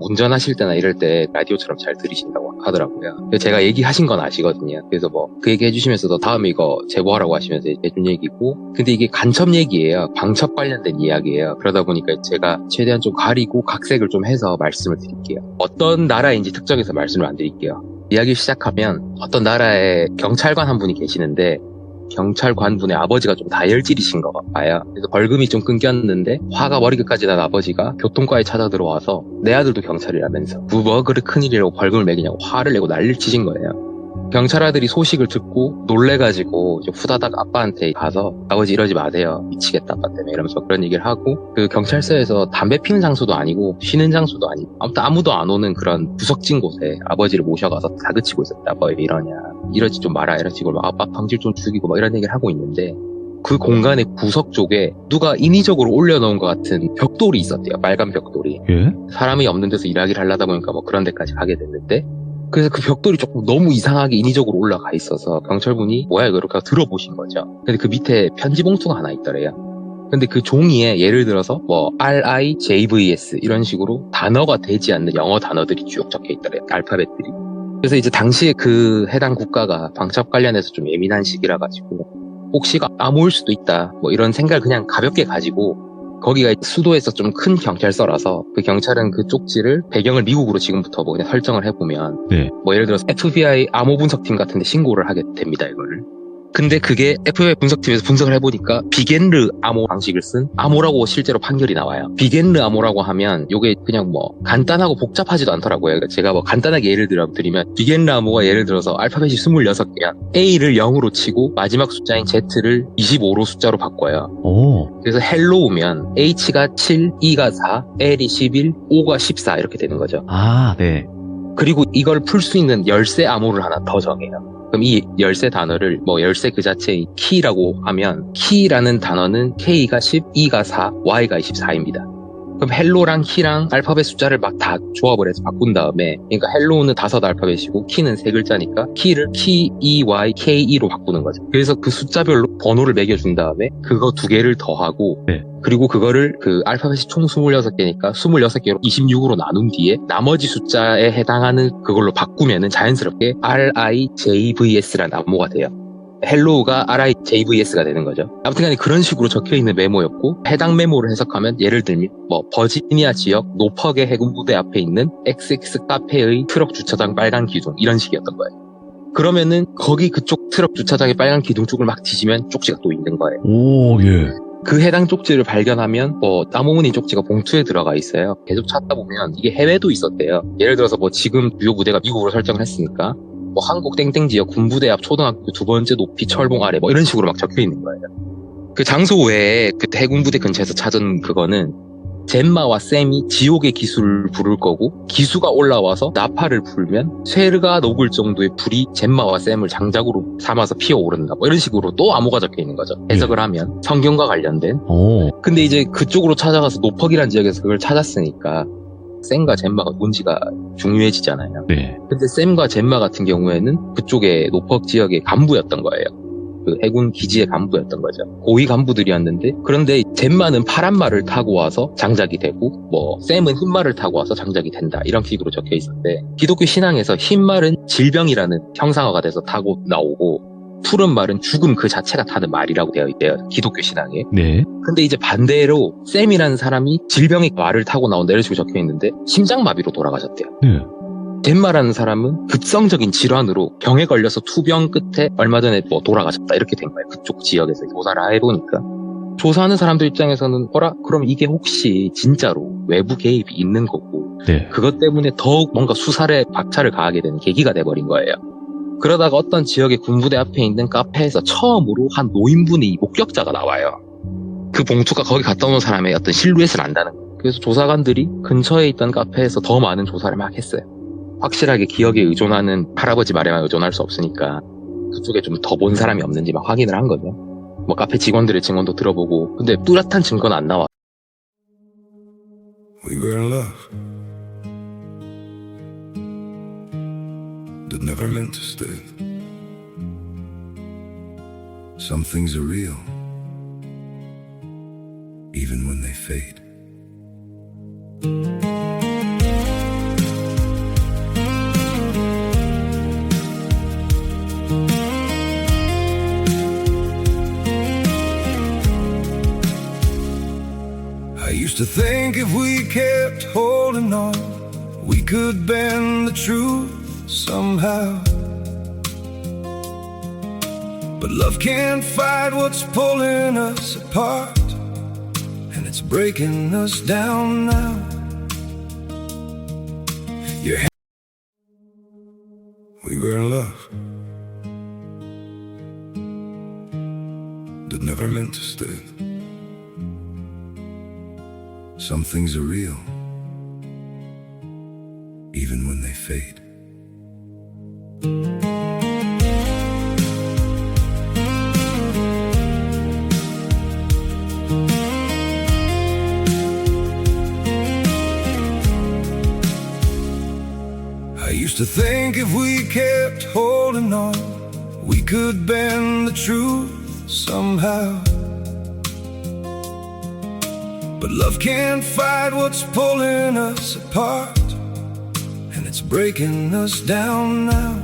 Speaker 2: 운전하실 때나 이럴 때 라디오처럼 잘 들으신다고 하더라고요. 제가 얘기하신 건 아시거든요. 그래서 뭐 그 얘기 해주시면서 너 다음에 이거 제보하라고 하시면서 해준 얘기고, 근데 이게 간첩 얘기예요. 방첩 관련된 이야기예요. 그러다 보니까 제가 최대한 좀 가리고 각색을 좀 해서 말씀을 드릴게요. 어떤 나라인지 특정해서 말씀을 안 드릴게요. 이야기 시작하면 어떤 나라에 경찰관 한 분이 계시는데 경찰관 분의 아버지가 좀 다혈질이신 것 봐요. 그래서 벌금이 좀 끊겼는데 화가 머리 끝까지 난 아버지가 교통과에 찾아 들어와서 내 아들도 경찰이라면서 뭐 그래 큰일이라고 벌금을 매기냐고 화를 내고 난리를 치신 거예요. 경찰아들이 소식을 듣고 놀래가지고 이제 후다닥 아빠한테 가서 아버지 이러지 마세요. 미치겠다 아빠 때문에 이러면서 그런 얘기를 하고 그 경찰서에서 담배 피는 장소도 아니고 쉬는 장소도 아니고 아무튼 아무도 안 오는 그런 구석진 곳에 아버지를 모셔가서 다그치고 있었대. 아빠 왜 이러냐. 이러지 좀 마라. 이런 식으로 아빠 방질 좀 죽이고 막 이런 얘기를 하고 있는데 그 공간의 구석 쪽에 누가 인위적으로 올려놓은 것 같은 벽돌이 있었대요. 빨간 벽돌이.
Speaker 1: 예?
Speaker 2: 사람이 없는 데서 이야기를 하려다 보니까 뭐 그런 데까지 가게 됐는데 그래서 그 벽돌이 조금 너무 이상하게 인위적으로 올라가 있어서 경찰분이 뭐야 이거 이렇게 들어보신 거죠. 근데 그 밑에 편지 봉투가 하나 있더래요. 근데 그 종이에 예를 들어서 뭐 RIJVS 이런 식으로 단어가 되지 않는 영어 단어들이 쭉 적혀 있더래요. 알파벳들이. 그래서 이제 당시에 그 해당 국가가 방첩 관련해서 좀 예민한 시기라 가지고 혹시 암호일 수도 있다 뭐 이런 생각을 그냥 가볍게 가지고 거기가 수도에서 좀 큰 경찰서라서 그 경찰은 그 쪽지를 배경을 미국으로 지금부터 뭐 그냥 설정을 해보면
Speaker 1: 네.
Speaker 2: 뭐 예를 들어서 FBI 암호 분석팀 같은 데 신고를 하게 됩니다 이거를. 근데 그게 FBI 분석팀에서 분석을 해보니까 비겐르 암호 방식을 쓴 암호라고 실제로 판결이 나와요. 비겐르 암호라고 하면 이게 그냥 뭐 간단하고 복잡하지도 않더라고요. 제가 뭐 간단하게 예를 들면 비겐르 암호가 예를 들어서 알파벳이 26개면 A를 0으로 치고 마지막 숫자인 Z를 25로 숫자로 바꿔요.
Speaker 1: 오.
Speaker 2: 그래서 헬로우면 H가 7, E가 4, L이 11, O가 14 이렇게 되는 거죠.
Speaker 1: 아, 네.
Speaker 2: 그리고 이걸 풀 수 있는 열쇠 암호를 하나 더 정해요. 그럼 이 열쇠 단어를 뭐 열쇠 그 자체의 키라고 하면 키라는 단어는 K가 10, E가 4, Y가 24입니다. 그럼 헬로랑 키랑 알파벳 숫자를 막 다 조합을 해서 바꾼 다음에 그러니까 헬로우는 5 알파벳이고 키는 3글자니까 키를 K, E, Y, K, E로 바꾸는 거죠. 그래서 그 숫자별로 번호를 매겨준 다음에 그거 2개를 더하고
Speaker 1: 네.
Speaker 2: 그리고 그거를 그 알파벳이 총 26개니까 26개로 26으로 나눈 뒤에 나머지 숫자에 해당하는 그걸로 바꾸면은 자연스럽게 RIJVS라는 암호가 돼요. 헬로우가 RIJVS가 되는 거죠. 아무튼 간에 그런 식으로 적혀있는 메모였고 해당 메모를 해석하면 예를 들면 뭐 버지니아 지역 노퍽의 해군부대 앞에 있는 XX 카페의 트럭 주차장 빨간 기둥 이런 식이었던 거예요. 그러면은 거기 그쪽 트럭 주차장의 빨간 기둥 쪽을 막 뒤지면 쪽지가 또 있는 거예요.
Speaker 1: 오, 예.
Speaker 2: 그 해당 쪽지를 발견하면 뭐 나무무늬 쪽지가 봉투에 들어가 있어요. 계속 찾다 보면 이게 해외도 있었대요. 예를 들어서 뭐 지금 주요 부대가 미국으로 설정을 했으니까 뭐 한국 땡땡 지역 군부대 앞 초등학교 2번째 높이 철봉 아래 뭐 이런 식으로 막 적혀 있는 거예요. 그 장소 외에 그때 해군부대 근처에서 찾은 그거는 젬마와 샘이 지옥의 기수를 부를 거고 기수가 올라와서 나팔을 불면 쇠가 녹을 정도의 불이 젬마와 샘을 장작으로 삼아서 피어오른다 뭐 이런 식으로 또 암호가 적혀 있는 거죠. 해석을 하면 성경과 관련된.
Speaker 1: 오.
Speaker 2: 근데 이제 그쪽으로 찾아가서 노퍽이라는 지역에서 그걸 찾았으니까 샘과 젬마가 뭔지가 중요해지잖아요.
Speaker 1: 네.
Speaker 2: 근데 샘과 젬마 같은 경우에는 그쪽에 노퍽 지역의 간부였던 거예요. 그 해군 기지의 간부였던 거죠. 고위 간부들이었는데 그런데 젬마는 파란 말을 타고 와서 장작이 되고 뭐 샘은 흰 말을 타고 와서 장작이 된다 이런 식으로 적혀 있었는데 기독교 신앙에서 흰 말은 질병이라는 형상어가 돼서 타고 나오고 푸른 말은 죽음 그 자체가 타는 말이라고 되어 있대요. 기독교 신앙에.
Speaker 1: 네.
Speaker 2: 근데 이제 반대로 샘이라는 사람이 질병의 말을 타고 나온다 이런 식으로 적혀 있는데 심장마비로 돌아가셨대요.
Speaker 1: 네.
Speaker 2: 젬마라는 사람은 급성적인 질환으로 병에 걸려서 투병 끝에 얼마 전에 뭐 돌아가셨다 이렇게 된 거예요. 그쪽 지역에서 조사를 해보니까. 조사하는 사람들 입장에서는 그럼 이게 혹시 진짜로 외부 개입이 있는 거고
Speaker 1: 네.
Speaker 2: 그것 때문에 더욱 뭔가 수사에 박차를 가하게 되는 계기가 돼버린 거예요. 그러다가 어떤 지역의 군부대 앞에 있는 카페에서 처음으로 한 노인분이 목격자가 나와요. 그 봉투가 거기 갔다 온 사람의 어떤 실루엣을 안다는 거예요. 그래서 조사관들이 근처에 있던 카페에서 더 많은 조사를 막 했어요. 확실하게 기억에 의존하는 할아버지 말에만 의존할 수 없으니까 그쪽에 좀 더 본 사람이 없는지 막 확인을 한 거죠. 뭐 카페 직원들의 증언도 들어보고 근데 뚜렷한 증거는 안 나와.
Speaker 3: We were in love that never meant to stay. Some things are real even when they fade. I used to think if we kept holding on, we could bend the truth somehow. But love can't fight what's pulling us apart, and it's breaking us down now. Your hand, we were in love that never meant to stay. Some things are real, even when they fade. I used to think if we kept holding on, we could bend the truth somehow. But love can't fight what's pulling us apart, and it's breaking us down now.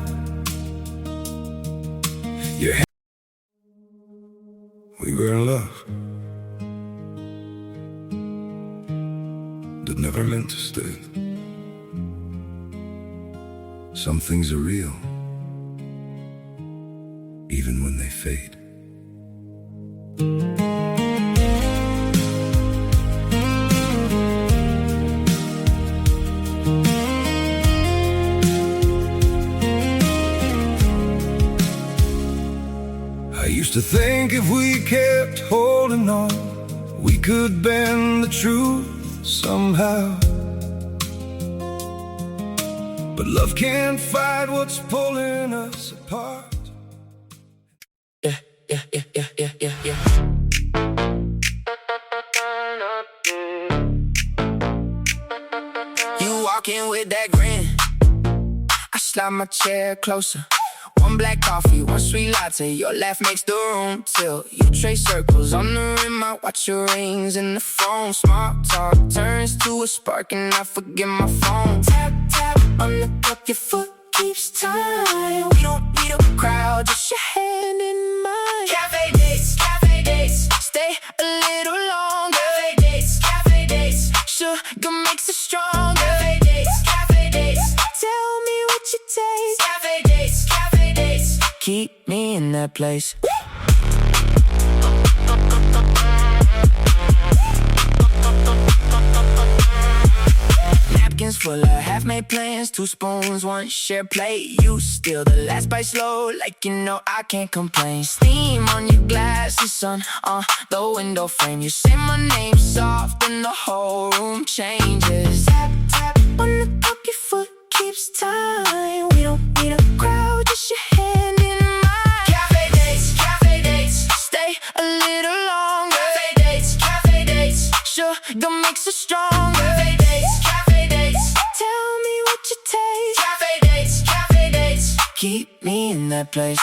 Speaker 3: We were in love that never meant to stay. Some things are real, even when they fade. I used to think if we kept holding on, we could bend the truth somehow. But love can't fight what's pulling us apart.
Speaker 4: Yeah. You walking with that grin, I slide my chair closer. One black coffee, one sweet latte. Your laugh makes the room tilt. You trace circles on the rim. I watch your rings in the phone. Small talk turns to a spark and I forget my phone. Tap, tap on the cup, your foot keeps time. We don't need a crowd, just your hand in mine. Cafe dates, stay a little longer. Cafe dates, sugar makes it stronger. Cafe dates, tell me what you taste. Cafe dates, keep me in that place. Napkins full of half-made plans, 2 spoons, 1 shared plate. You steal the last bite slow, like you know I can't complain. Steam on your glasses, sun on the window frame. You say my name soft and the whole room changes. Tap, tap on the cup, your foot keeps time. We don't need a crowd, just your hand in mine. Cafe dates, stay a little longer. Cafe dates, sugar makes it stronger. Cafe dates, tell me what you taste. Cafe dates, keep me in that place.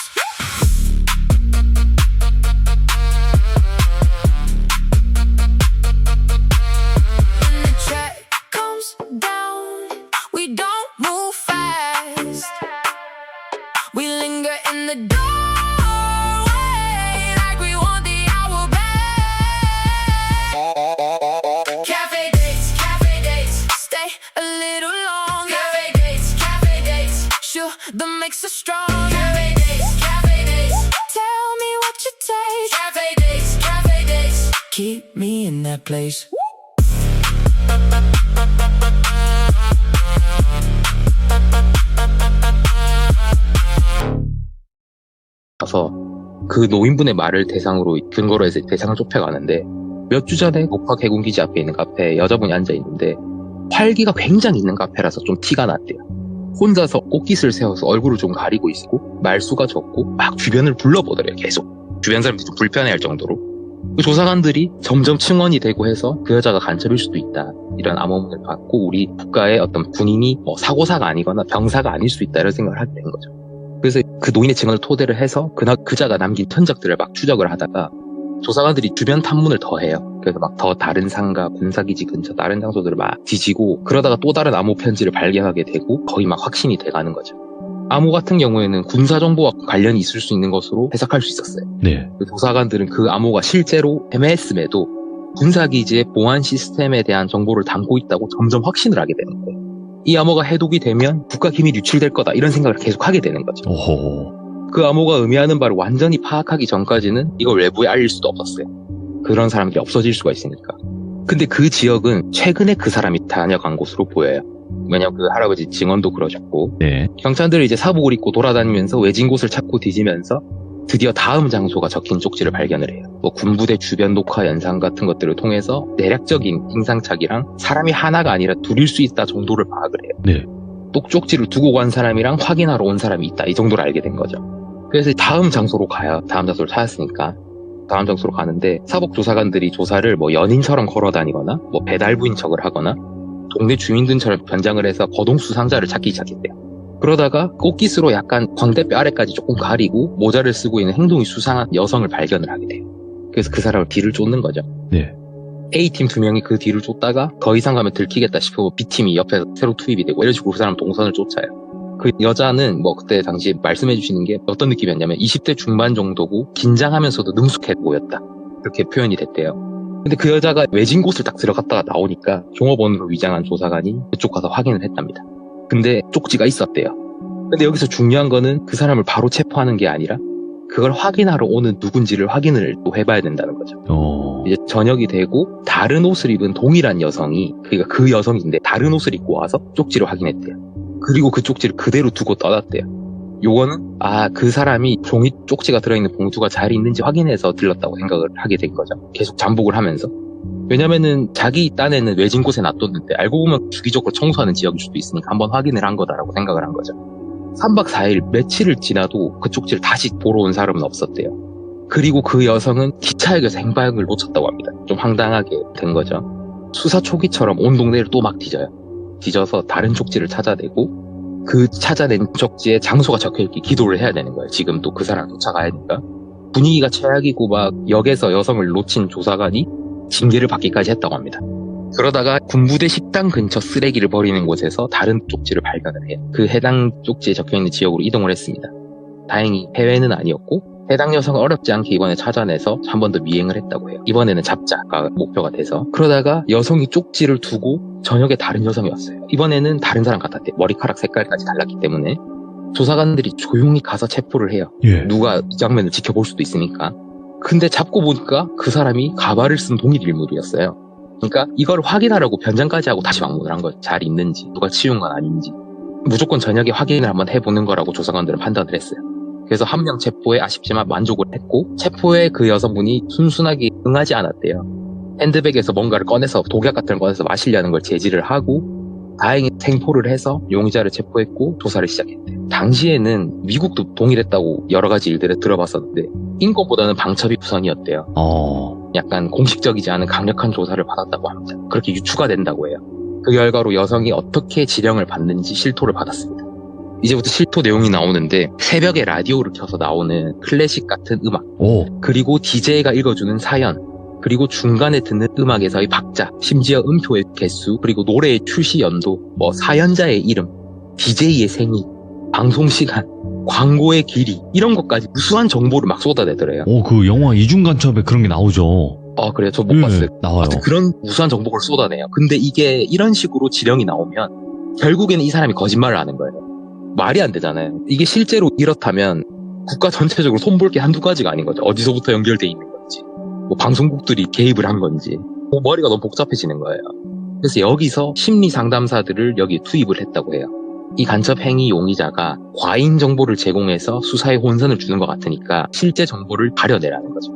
Speaker 4: When the track comes down, we don't move fast. We linger in the doorway like we want the hour back. Cafe dates, stay a little longer. Cafe dates, sugar makes us strong. Cafe dates, tell me what you taste. Cafe dates, keep me in that place.
Speaker 2: 가서 그 노인분의 말을 대상으로 근거로 해서 대상을 좁혀가는데, 몇 주 전에 목화 개군기지 앞에 있는 카페에 여자분이 앉아있는데 활기가 굉장히 있는 카페라서 좀 티가 났대요. 혼자서 꽃깃을 세워서 얼굴을 좀 가리고 있고 말수가 적고 막 주변을 둘러보더래요. 계속 주변 사람들이 좀 불편해할 정도로. 그 조사관들이 점점 층원이 되고 해서 그 여자가 간첩일 수도 있다, 이런 암호문을 받고 우리 국가의 어떤 군인이 사고사가 아니거나 병사가 아닐 수 있다, 이런 생각을 하게 된 거죠. 그래서 그 노인의 증언을 토대로 해서 그자가 남긴 편적들을 막 추적을 하다가 조사관들이 주변 탐문을 더 해요. 그래서 막 더 다른 상가, 군사기지 근처 다른 장소들을 막 뒤지고, 그러다가 또 다른 암호 편지를 발견하게 되고 거의 막 확신이 돼가는 거죠. 암호 같은 경우에는 군사정보와 관련이 있을 수 있는 것으로 해석할 수 있었어요.
Speaker 1: 네.
Speaker 2: 그 조사관들은 그 암호가 실제로 애매했음에도 군사기지의 보안 시스템에 대한 정보를 담고 있다고 점점 확신을 하게 되는 거예요. 이 암호가 해독이 되면 국가기밀이 유출될 거다, 이런 생각을 계속 하게 되는 거죠.
Speaker 1: 오호.
Speaker 2: 그 암호가 의미하는 바를 완전히 파악하기 전까지는 이걸 외부에 알릴 수도 없었어요. 그런 사람들이 없어질 수가 있으니까. 근데 그 지역은 최근에 그 사람이 다녀간 곳으로 보여요. 왜냐면 그 할아버지 증언도 그러셨고.
Speaker 1: 네.
Speaker 2: 경찰들이 이제 사복을 입고 돌아다니면서 외진 곳을 찾고 뒤지면서 드디어 다음 장소가 적힌 쪽지를 발견을 해요. 뭐 군부대 주변 녹화 영상 같은 것들을 통해서 대략적인 행상착이랑 사람이 하나가 아니라 둘일 수 있다 정도를 파악을 해요.
Speaker 1: 네.
Speaker 2: 쪽지를 두고 간 사람이랑 확인하러 온 사람이 있다, 이 정도를 알게 된 거죠. 그래서 다음 장소로 가요. 다음 장소를 찾았으니까 다음 장소로 가는데 사복 조사관들이 조사를 뭐 연인처럼 걸어다니거나 뭐 배달부인 척을 하거나 동네 주민들처럼 변장을 해서 거동수상자를 찾기 시작했대요. 그러다가 꽃깃으로 약간 광대뼈 아래까지 조금 가리고 모자를 쓰고 있는 행동이 수상한 여성을 발견을 하게 돼요. 그래서 그 사람을 뒤를 쫓는 거죠.
Speaker 1: 네.
Speaker 2: A팀 2명이 그 뒤를 쫓다가 더 이상 가면 들키겠다 싶어 B팀이 옆에서 새로 투입이 되고 이런 식으로 그 사람 동선을 쫓아요. 그 여자는 뭐 그때 당시 말씀해 주시는 게 어떤 느낌이었냐면 20대 중반 정도고 긴장하면서도 능숙해 보였다, 그렇게 표현이 됐대요. 근데 그 여자가 외진 곳을 딱 들어갔다가 나오니까 종업원으로 위장한 조사관이 그쪽 가서 확인을 했답니다. 근데 쪽지가 있었대요. 근데 여기서 중요한 거는 그 사람을 바로 체포하는 게 아니라 그걸 확인하러 오는 누군지를 확인을 또 해봐야 된다는 거죠. 이제 저녁이 되고 다른 옷을 입은 동일한 여성이, 그러니까 그 여성인데 다른 옷을 입고 와서 쪽지를 확인했대요. 그리고 그 쪽지를 그대로 두고 떠났대요. 요거는 그 사람이 종이 쪽지가 들어있는 봉투가 잘 있는지 확인해서 들렀다고 생각을 하게 된 거죠. 계속 잠복을 하면서. 왜냐면은 자기 딴에는 외진 곳에 놔뒀는데 알고 보면 주기적으로 청소하는 지역일 수도 있으니까 한번 확인을 한 거다라고 생각을 한 거죠. 3박 4일 며칠을 지나도 그 쪽지를 다시 보러 온 사람은 없었대요. 그리고 그 여성은 기차역에서 행방을 놓쳤다고 합니다. 좀 황당하게 된 거죠. 수사 초기처럼 온 동네를 또 막 뒤져요. 뒤져서 다른 쪽지를 찾아내고 그 찾아낸 쪽지에 장소가 적혀있게 기도를 해야 되는 거예요. 지금 또 그 사람 쫓아가야 되니까. 분위기가 최악이고 막 역에서 여성을 놓친 조사관이 징계를 받기까지 했다고 합니다. 그러다가 군부대 식당 근처 쓰레기를 버리는 곳에서 다른 쪽지를 발견을 해요. 그 해당 쪽지에 적혀있는 지역으로 이동을 했습니다. 다행히 해외는 아니었고 해당 여성은 어렵지 않게 이번에 찾아내서 한 번 더 미행을 했다고 해요. 이번에는 잡자가 목표가 돼서. 그러다가 여성이 쪽지를 두고 저녁에 다른 여성이 왔어요. 이번에는 다른 사람 같았대요. 머리카락 색깔까지 달랐기 때문에. 조사관들이 조용히 가서 체포를 해요. 누가 이 장면을 지켜볼 수도 있으니까. 근데 잡고 보니까 그 사람이 가발을 쓴 동일 인물이었어요. 그러니까 이걸 확인하려고 변장까지 하고 다시 방문을 한 거예요. 잘 있는지, 누가 치운 건 아닌지. 무조건 저녁에 확인을 한번 해보는 거라고 조사관들은 판단을 했어요. 그래서 한 명 체포에 아쉽지만 만족을 했고, 체포에 그 여성분이 순순하게 응하지 않았대요. 핸드백에서 뭔가를 꺼내서 독약 같은 걸 꺼내서 마시려는 걸 제지를 하고 다행히 생포를 해서 용의자를 체포했고 조사를 시작했대요. 당시에는 미국도 동일했다고 여러 가지 일들을 들어봤었는데 인권보다는 방첩이 우선이었대요. 약간 공식적이지 않은 강력한 조사를 받았다고 합니다. 그렇게 유추가 된다고 해요. 그 결과로 여성이 어떻게 지령을 받는지 실토를 받았습니다. 이제부터 실토 내용이 나오는데 새벽에 라디오를 켜서 나오는 클래식 같은 음악, 그리고 DJ가 읽어주는 사연, 그리고 중간에 듣는 음악에서의 박자, 심지어 음표의 개수, 그리고 노래의 출시 연도, 뭐 사연자의 이름, DJ의 생일, 방송 시간, 광고의 길이, 이런 것까지 무수한 정보를 막 쏟아내더래요.
Speaker 1: 그 영화 이중간첩에 그런 게 나오죠.
Speaker 2: 그래요? 저 못 봤어요.
Speaker 1: 나와요.
Speaker 2: 그런 무수한 정보를 쏟아내요. 근데 이게 이런 식으로 지령이 나오면 결국에는 이 사람이 거짓말을 하는 거예요. 말이 안 되잖아요. 이게 실제로 이렇다면 국가 전체적으로 손볼 게 한두 가지가 아닌 거죠. 어디서부터 연결돼 있는 건지, 뭐 방송국들이 개입을 한 건지, 머리가 너무 복잡해지는 거예요. 그래서 여기서 심리 상담사들을 여기 투입을 했다고 해요. 이 간첩 행위 용의자가 과잉 정보를 제공해서 수사에 혼선을 주는 것 같으니까 실제 정보를 가려내라는 거죠.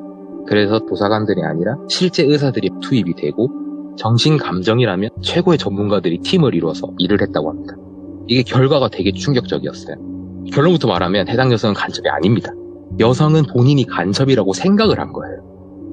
Speaker 2: 그래서 조사관들이 아니라 실제 의사들이 투입이 되고 정신감정이라면 최고의 전문가들이 팀을 이루어서 일을 했다고 합니다. 이게 결과가 되게 충격적이었어요. 결론부터 말하면 해당 여성은 간첩이 아닙니다. 여성은 본인이 간첩이라고 생각을 한 거예요.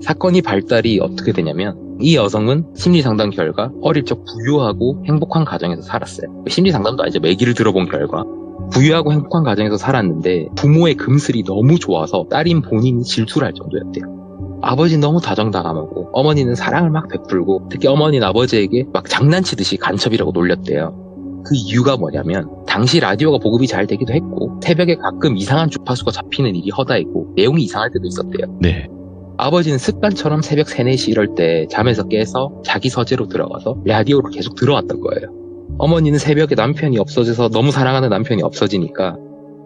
Speaker 2: 사건이 발달이 어떻게 되냐면 이 여성은 심리상담 결과 어릴 적 부유하고 행복한 가정에서 살았어요. 심리상담도 아니죠. 얘기를 들어본 결과 부유하고 행복한 가정에서 살았는데 부모의 금슬이 너무 좋아서 딸인 본인이 질투를 할 정도였대요. 아버지는 너무 다정다감하고 어머니는 사랑을 막 베풀고 특히 어머니는 아버지에게 막 장난치듯이 간첩이라고 놀렸대요. 그 이유가 뭐냐면 당시 라디오가 보급이 잘 되기도 했고 새벽에 가끔 이상한 주파수가 잡히는 일이 허다했고 내용이 이상할 때도 있었대요.
Speaker 1: 네.
Speaker 2: 아버지는 습관처럼 새벽 3, 4시 이럴 때 잠에서 깨서 자기 서재로 들어가서 라디오를 계속 들어왔던 거예요. 어머니는 새벽에 남편이 없어져서 너무 사랑하는 남편이 없어지니까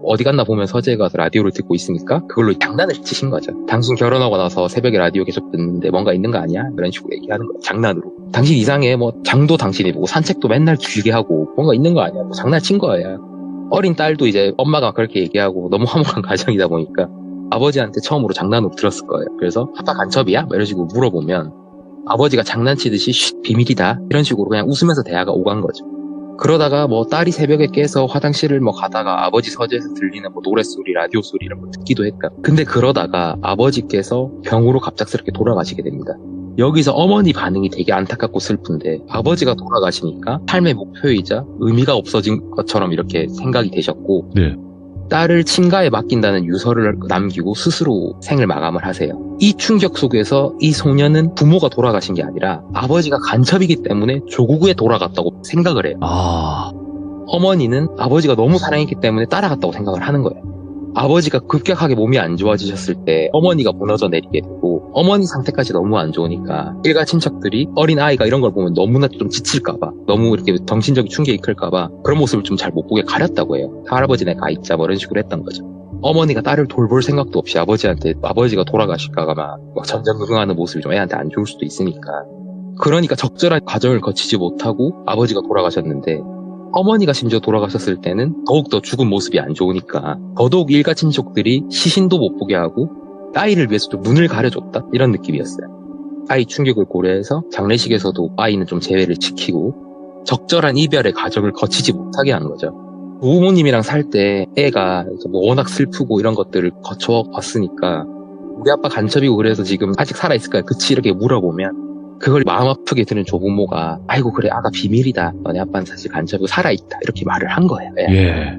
Speaker 2: 어디 갔나 보면 서재에 가서 라디오를 듣고 있으니까 그걸로 장난을 치신 거죠. 당신 결혼하고 나서 새벽에 라디오 계속 듣는데 뭔가 있는 거 아니야? 이런 식으로 얘기하는 거예요. 장난으로. 당신 이상해. 뭐 장도 당신이 보고 산책도 맨날 길게 하고 뭔가 있는 거 아니야? 뭐 장난친 거예요. 어린 딸도 이제 엄마가 그렇게 얘기하고 너무 화목한 가정이다 보니까 아버지한테 처음으로 장난으로 들었을 거예요. 그래서 아빠 간첩이야? 뭐 이런 식으로 물어보면 아버지가 장난치듯이 쉿 비밀이다 이런 식으로 그냥 웃으면서 대화가 오간 거죠. 그러다가 뭐 딸이 새벽에 깨서 화장실을 뭐 가다가 아버지 서재에서 들리는 뭐 노랫소리, 라디오 소리 이런 거 듣기도 했다. 근데 그러다가 아버지께서 병으로 갑작스럽게 돌아가시게 됩니다. 여기서 어머니 반응이 되게 안타깝고 슬픈데 아버지가 돌아가시니까 삶의 목표이자 의미가 없어진 것처럼 이렇게 생각이 되셨고
Speaker 1: 네.
Speaker 2: 딸을 친가에 맡긴다는 유서를 남기고 스스로 생을 마감을 하세요. 이 충격 속에서 이 소년은 부모가 돌아가신 게 아니라 아버지가 간첩이기 때문에 조국에 돌아갔다고 생각을 해요. 어머니는 아버지가 너무 사랑했기 때문에 따라갔다고 생각을 하는 거예요. 아버지가 급격하게 몸이 안 좋아지셨을 때 어머니가 무너져 내리게 되고 어머니 상태까지 너무 안 좋으니까 일가 친척들이 어린 아이가 이런 걸 보면 너무나 좀 지칠까봐 너무 이렇게 정신적인 충격이 클까봐 그런 모습을 좀 잘 못 보게 가렸다고 해요. 할아버지네 가 있자 뭐 이런 식으로 했던 거죠. 어머니가 딸을 돌볼 생각도 없이 아버지한테 아버지가 돌아가실까봐 막 전전긍긍하는 모습이 좀 애한테 안 좋을 수도 있으니까 그러니까 적절한 과정을 거치지 못하고 아버지가 돌아가셨는데 어머니가 심지어 돌아가셨을 때는 더욱더 죽은 모습이 안 좋으니까 더더욱 일가 친척들이 시신도 못 보게 하고 아이를 위해서 좀 눈을 가려줬다 이런 느낌이었어요. 아이 충격을 고려해서 장례식에서도 아이는 좀 제외를 지키고 적절한 이별의 과정을 거치지 못하게 한 거죠. 부모님이랑 살 때 애가 뭐 워낙 슬프고 이런 것들을 거쳐왔으니까 우리 아빠 간첩이고 그래서 지금 아직 살아있을까요? 그치 이렇게 물어보면 그걸 마음 아프게 드는 조부모가 아이고 그래 아가 비밀이다 너네 아빠는 사실 간첩이고 살아있다 이렇게 말을 한 거예요.
Speaker 1: 예.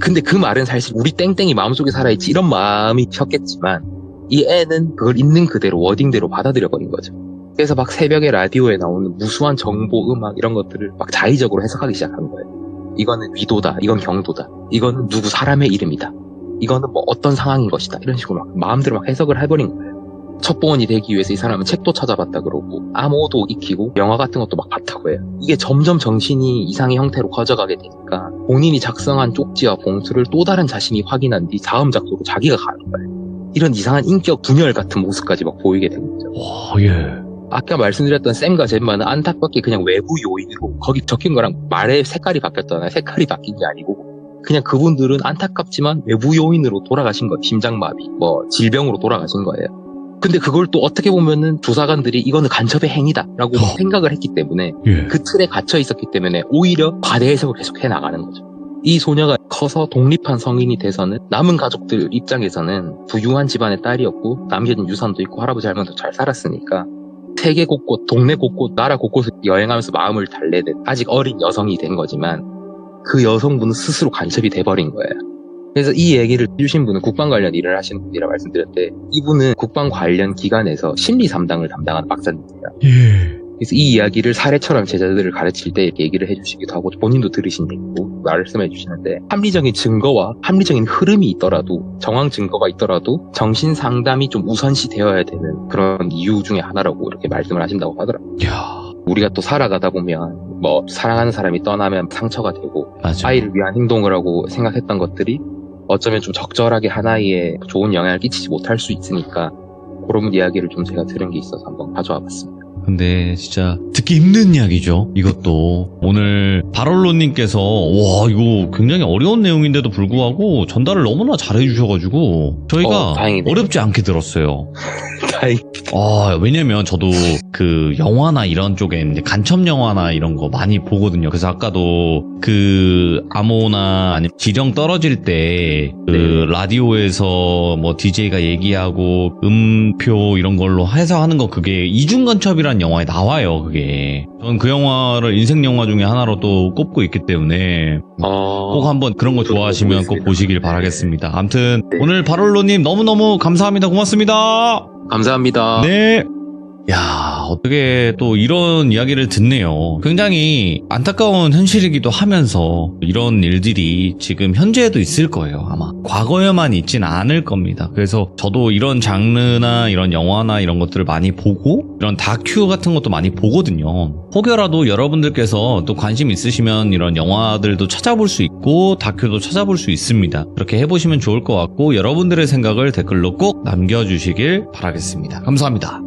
Speaker 2: 근데 그 말은 사실 우리 땡땡이 마음속에 살아있지 이런 마음이 셨겠지만 이 애는 그걸 있는 그대로 워딩대로 받아들여버린 거죠. 그래서 막 새벽에 라디오에 나오는 무수한 정보 음악 이런 것들을 막 자의적으로 해석하기 시작한 거예요. 이거는 위도다, 이건 경도다, 이거는 누구 사람의 이름이다, 이거는 뭐 어떤 상황인 것이다 이런 식으로 막 마음대로 막 해석을 해버린 거예요. 첩보원이 되기 위해서 이 사람은 책도 찾아봤다 그러고 암호도 익히고 영화 같은 것도 막 봤다고 해요. 이게 점점 정신이 이상의 형태로 커져가게 되니까 본인이 작성한 쪽지와 봉투를 또 다른 자신이 확인한 뒤 다음 작소로 자기가 가는 거예요. 이런 이상한 인격 분열 같은 모습까지 막 보이게 된 거죠.
Speaker 1: 예.
Speaker 2: 아까 말씀드렸던 샘과 젬마는 안타깝게 그냥 외부 요인으로 거기 적힌 거랑 말의 색깔이 바뀌었잖아요. 색깔이 바뀐 게 아니고 그냥 그분들은 안타깝지만 외부 요인으로 돌아가신 거예요. 심장마비, 뭐 질병으로 돌아가신 거예요. 근데 그걸 또 어떻게 보면은 조사관들이 이거는 간첩의 행위다라고 생각을 했기 때문에
Speaker 1: 예.
Speaker 2: 그 틀에 갇혀 있었기 때문에 오히려 과대 해석을 계속 해나가는 거죠. 이 소녀가 커서 독립한 성인이 돼서는 남은 가족들 입장에서는 부유한 집안의 딸이었고 남겨진 유산도 있고 할아버지 할머니도 잘 살았으니까 세계 곳곳, 동네 곳곳, 나라 곳곳을 여행하면서 마음을 달래는 아직 어린 여성이 된 거지만 그 여성분은 스스로 간첩이 돼버린 거예요. 그래서 이 얘기를 해주신 분은 국방 관련 일을 하시는 분이라 말씀드렸는데 이분은 국방 관련 기관에서 심리 상담을 담당하는 박사님이에요.
Speaker 1: 예.
Speaker 2: 그래서 이 이야기를 사례처럼 제자들을 가르칠 때 이렇게 얘기를 해주시기도 하고 본인도 들으신 얘기고 말씀해 주시는데 합리적인 증거와 합리적인 흐름이 있더라도 정황 증거가 있더라도 정신 상담이 좀 우선시 되어야 되는 그런 이유 중에 하나라고 이렇게 말씀을 하신다고 하더라고요.
Speaker 1: 야.
Speaker 2: 우리가 또 살아가다 보면 뭐 사랑하는 사람이 떠나면 상처가 되고
Speaker 1: 맞아.
Speaker 2: 아이를 위한 행동을 하고 생각했던 것들이 어쩌면 좀 적절하게 한 아이에 좋은 영향을 끼치지 못할 수 있으니까 그런 이야기를 좀 제가 들은 게 있어서 한번 가져와 봤습니다.
Speaker 1: 근데 진짜 듣기 힘든 이야기죠. 이것도 오늘 바롤로님께서 와 이거 굉장히 어려운 내용인데도 불구하고 전달을 너무나 잘해주셔가지고 저희가
Speaker 2: 다행이네.
Speaker 1: 어렵지 않게 들었어요.
Speaker 2: 다행입니다.
Speaker 1: 왜냐면 저도 그 영화나 이런 쪽에 이제 간첩 영화나 이런 거 많이 보거든요. 그래서 아까도 그 암호나 아니면 지령 떨어질 때 그 라디오에서 뭐 DJ가 얘기하고 음표 이런 걸로 해석하는 거 그게 이중간첩이라는 영화에 나와요. 그게 저는 그 영화를 인생 영화 중에 하나로 또 꼽고 있기 때문에 꼭 한번 그런 거 좋아하시면 꼭 보시길 바라겠습니다. 아무튼
Speaker 2: 네.
Speaker 1: 오늘 바롤로님 너무너무 감사합니다. 고맙습니다.
Speaker 2: 감사합니다.
Speaker 1: 네. 야, 어떻게 또 이런 이야기를 듣네요. 굉장히 안타까운 현실이기도 하면서 이런 일들이 지금 현재에도 있을 거예요, 아마. 과거에만 있진 않을 겁니다. 그래서 저도 이런 장르나 이런 영화나 이런 것들을 많이 보고 이런 다큐 같은 것도 많이 보거든요. 혹여라도 여러분들께서 또 관심 있으시면 이런 영화들도 찾아볼 수 있고 다큐도 찾아볼 수 있습니다. 그렇게 해보시면 좋을 것 같고 여러분들의 생각을 댓글로 꼭 남겨주시길 바라겠습니다. 감사합니다.